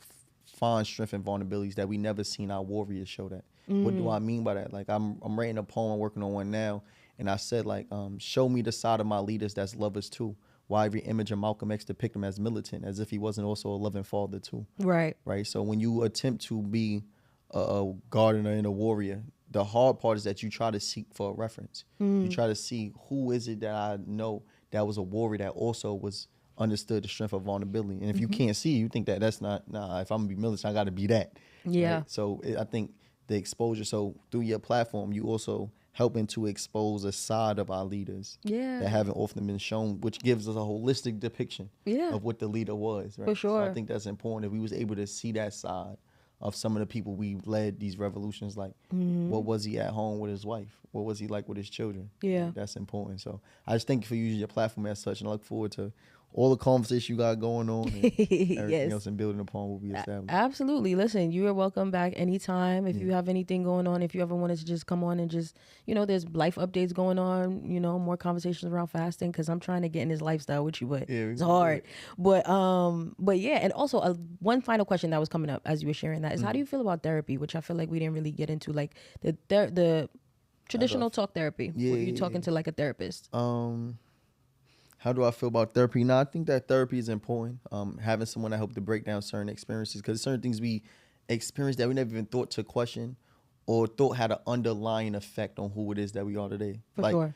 find strength and vulnerabilities that we never seen our warriors show that. What do I mean by that? Like I'm writing a poem, I'm working on one now. And I said, like, show me the side of my leaders that's lovers too. Why every image of Malcolm X depict him as militant, as if he wasn't also a loving father too. Right. Right. So when you attempt to be a gardener and a warrior, the hard part is that you try to seek for a reference. You try to see who is it that I know that was a warrior that also was understood the strength of vulnerability. And if you can't see, you think that that's not, if I'm gonna be militant, I got to be that. Yeah. Right? So I think the exposure. So through your platform, you also helping to expose a side of our leaders that haven't often been shown, which gives us a holistic depiction of what the leader was. Right? For sure. So I think that's important. If we was able to see that side of some of the people we led these revolutions, like what was he at home with his wife? What was he like with his children? Yeah. Right? That's important. So I just thank you for using your platform as such, and I look forward to all the conversations you got going on and everything else and building upon will be established. Absolutely. Listen, you are welcome back anytime. If you have anything going on, if you ever wanted to just come on and just, there's life updates going on, more conversations around fasting, because I'm trying to get in this lifestyle with you, but it's hard. But yeah, and also one final question that was coming up as you were sharing that is how do you feel about therapy, which I feel like we didn't really get into, like the traditional talk therapy, where you're talking to like a therapist. How do I feel about therapy? I think that therapy is important. Having someone that help to break down certain experiences, because certain things we experience that we never even thought to question or thought had an underlying effect on who it is that we are today. For sure.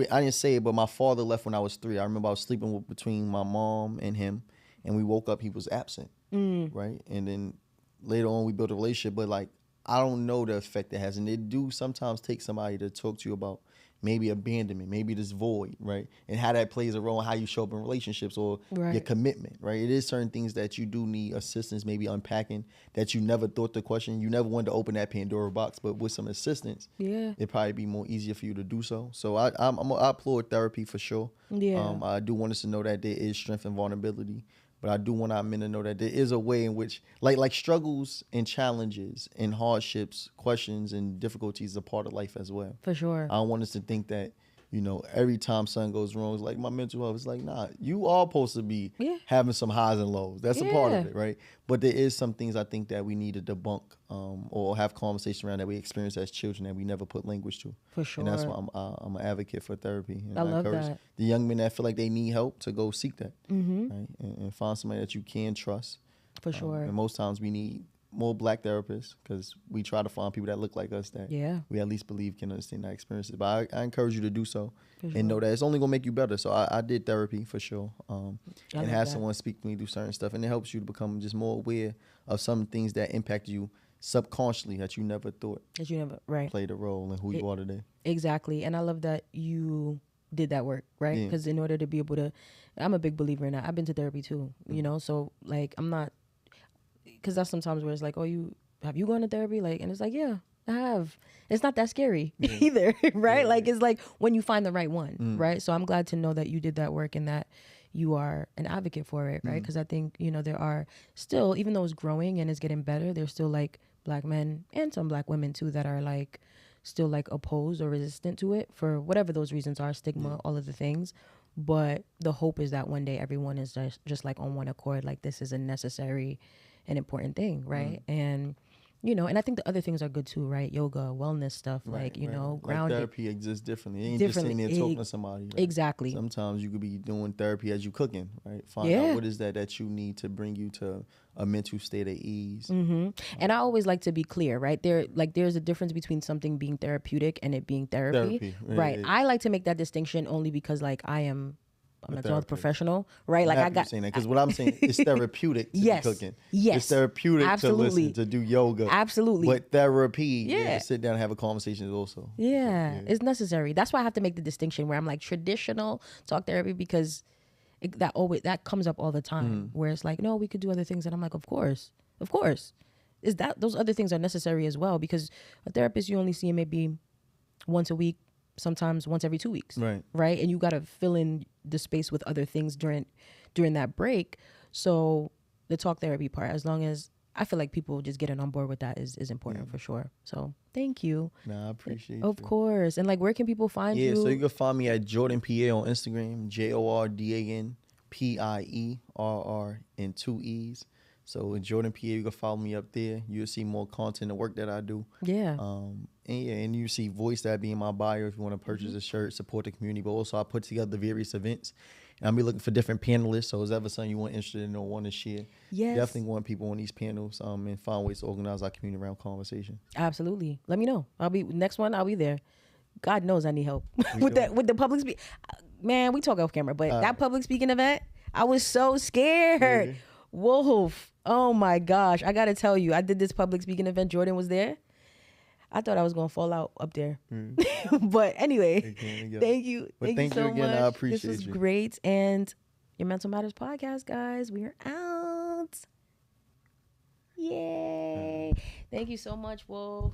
I didn't say it, but my father left when I was 3. I remember I was sleeping between my mom and him, and we woke up, he was absent, right? And then later on we built a relationship, but like I don't know the effect it has. And it do sometimes take somebody to talk to you about maybe abandonment, maybe this void, right? And how that plays a role in how you show up in relationships or your commitment, right? It is certain things that you do need assistance, maybe unpacking, that you never thought to question. You never wanted to open that Pandora box, but with some assistance, it'd probably be more easier for you to do so. So I applaud therapy for sure. Yeah. I do want us to know that there is strength and vulnerability. But I do want our men to know that there is a way in which, like struggles and challenges and hardships, questions and difficulties are part of life as well. For sure. I don't want us to think that, every time something goes wrong, it's like my mental health. It's like, nah, you are supposed to be having some highs and lows. That's a part of it, right? But there is some things I think that we need to debunk or have conversation around that we experienced as children that we never put language to. For sure. And that's why I'm an advocate for therapy. And I love encourage that. the young men that feel like they need help to go seek that, right? And find somebody that you can trust. For sure. And most times we need more Black therapists because we try to find people that look like us that we at least believe can understand our experiences. But I encourage you to do so and know that it's only going to make you better. So I did therapy for sure, and have someone speak to me, do certain stuff, and it helps you to become just more aware of some things that impact you subconsciously that you never thought played a role in who you are today. Exactly. And I love that you did that work, right? Because in order to be able to, I'm a big believer in that. I've been to therapy too, so like I'm not, because that's sometimes where it's like, have you gone to therapy? Like, and it's like, yeah, I have. It's not that scary either, right? Like, it's like when you find the right one, right? So I'm glad to know that you did that work and that you are an advocate for it, right? Because I think, there are still, even though it's growing and it's getting better, there's still like Black men and some Black women too that are like still like opposed or resistant to it for whatever those reasons are, stigma, all of the things. But the hope is that one day everyone is just like on one accord, like this is a necessary and important thing, right? And and I think the other things are good too, right? Yoga, wellness stuff, grounding. Like therapy exists differently. It ain't just sitting there talking to somebody. Right? Exactly. Sometimes you could be doing therapy as you cooking, right? Find out what is that you need to bring you to a mental state of ease. And I always like to be clear, right? There's a difference between something being therapeutic and it being therapy. Right. I like to make that distinction only because like I'm a mental health professional, right? Like I got saying that because what I'm saying is therapeutic to be cooking. Yes, it's therapeutic to listen, to do yoga. Absolutely, but therapy, to sit down and have a conversation is also it's necessary. That's why I have to make the distinction where I'm like traditional talk therapy because that comes up all the time. Where it's like, no, we could do other things, and I'm like, of course, is that those other things are necessary as well because a therapist you only see maybe once a week. sometimes once every 2 weeks. Right. And you got to fill in the space with other things during that break. So the talk therapy part, as long as I feel like people just getting on board with that is important for sure. So thank you. Nah, I appreciate Of course. And like, where can people find you? Yeah, so you can find me at Jordan Pierre on Instagram, JordanPierre and 2 E's. So in Jordan Pierre, you can follow me up there. You'll see more content and work that I do. Yeah. And you see Voice that be in my bio if you want to purchase a shirt, support the community. But also I put together various events. And I'll be looking for different panelists. So is ever something you want interested in or want to share? Yes. Definitely want people on these panels and find ways to organize our community around conversation. Absolutely. Let me know. I'll be there. God knows I need help with the public speak. Man, we talk off camera, but that public speaking event, I was so scared. Wolf. Oh my gosh. I got to tell you, I did this public speaking event. Jordan was there. I thought I was going to fall out up there. But anyway, thank you. Thank you so much. I appreciate this was great. And your Mental Matters podcast, guys, we are out. Yay. Thank you so much, Wolf.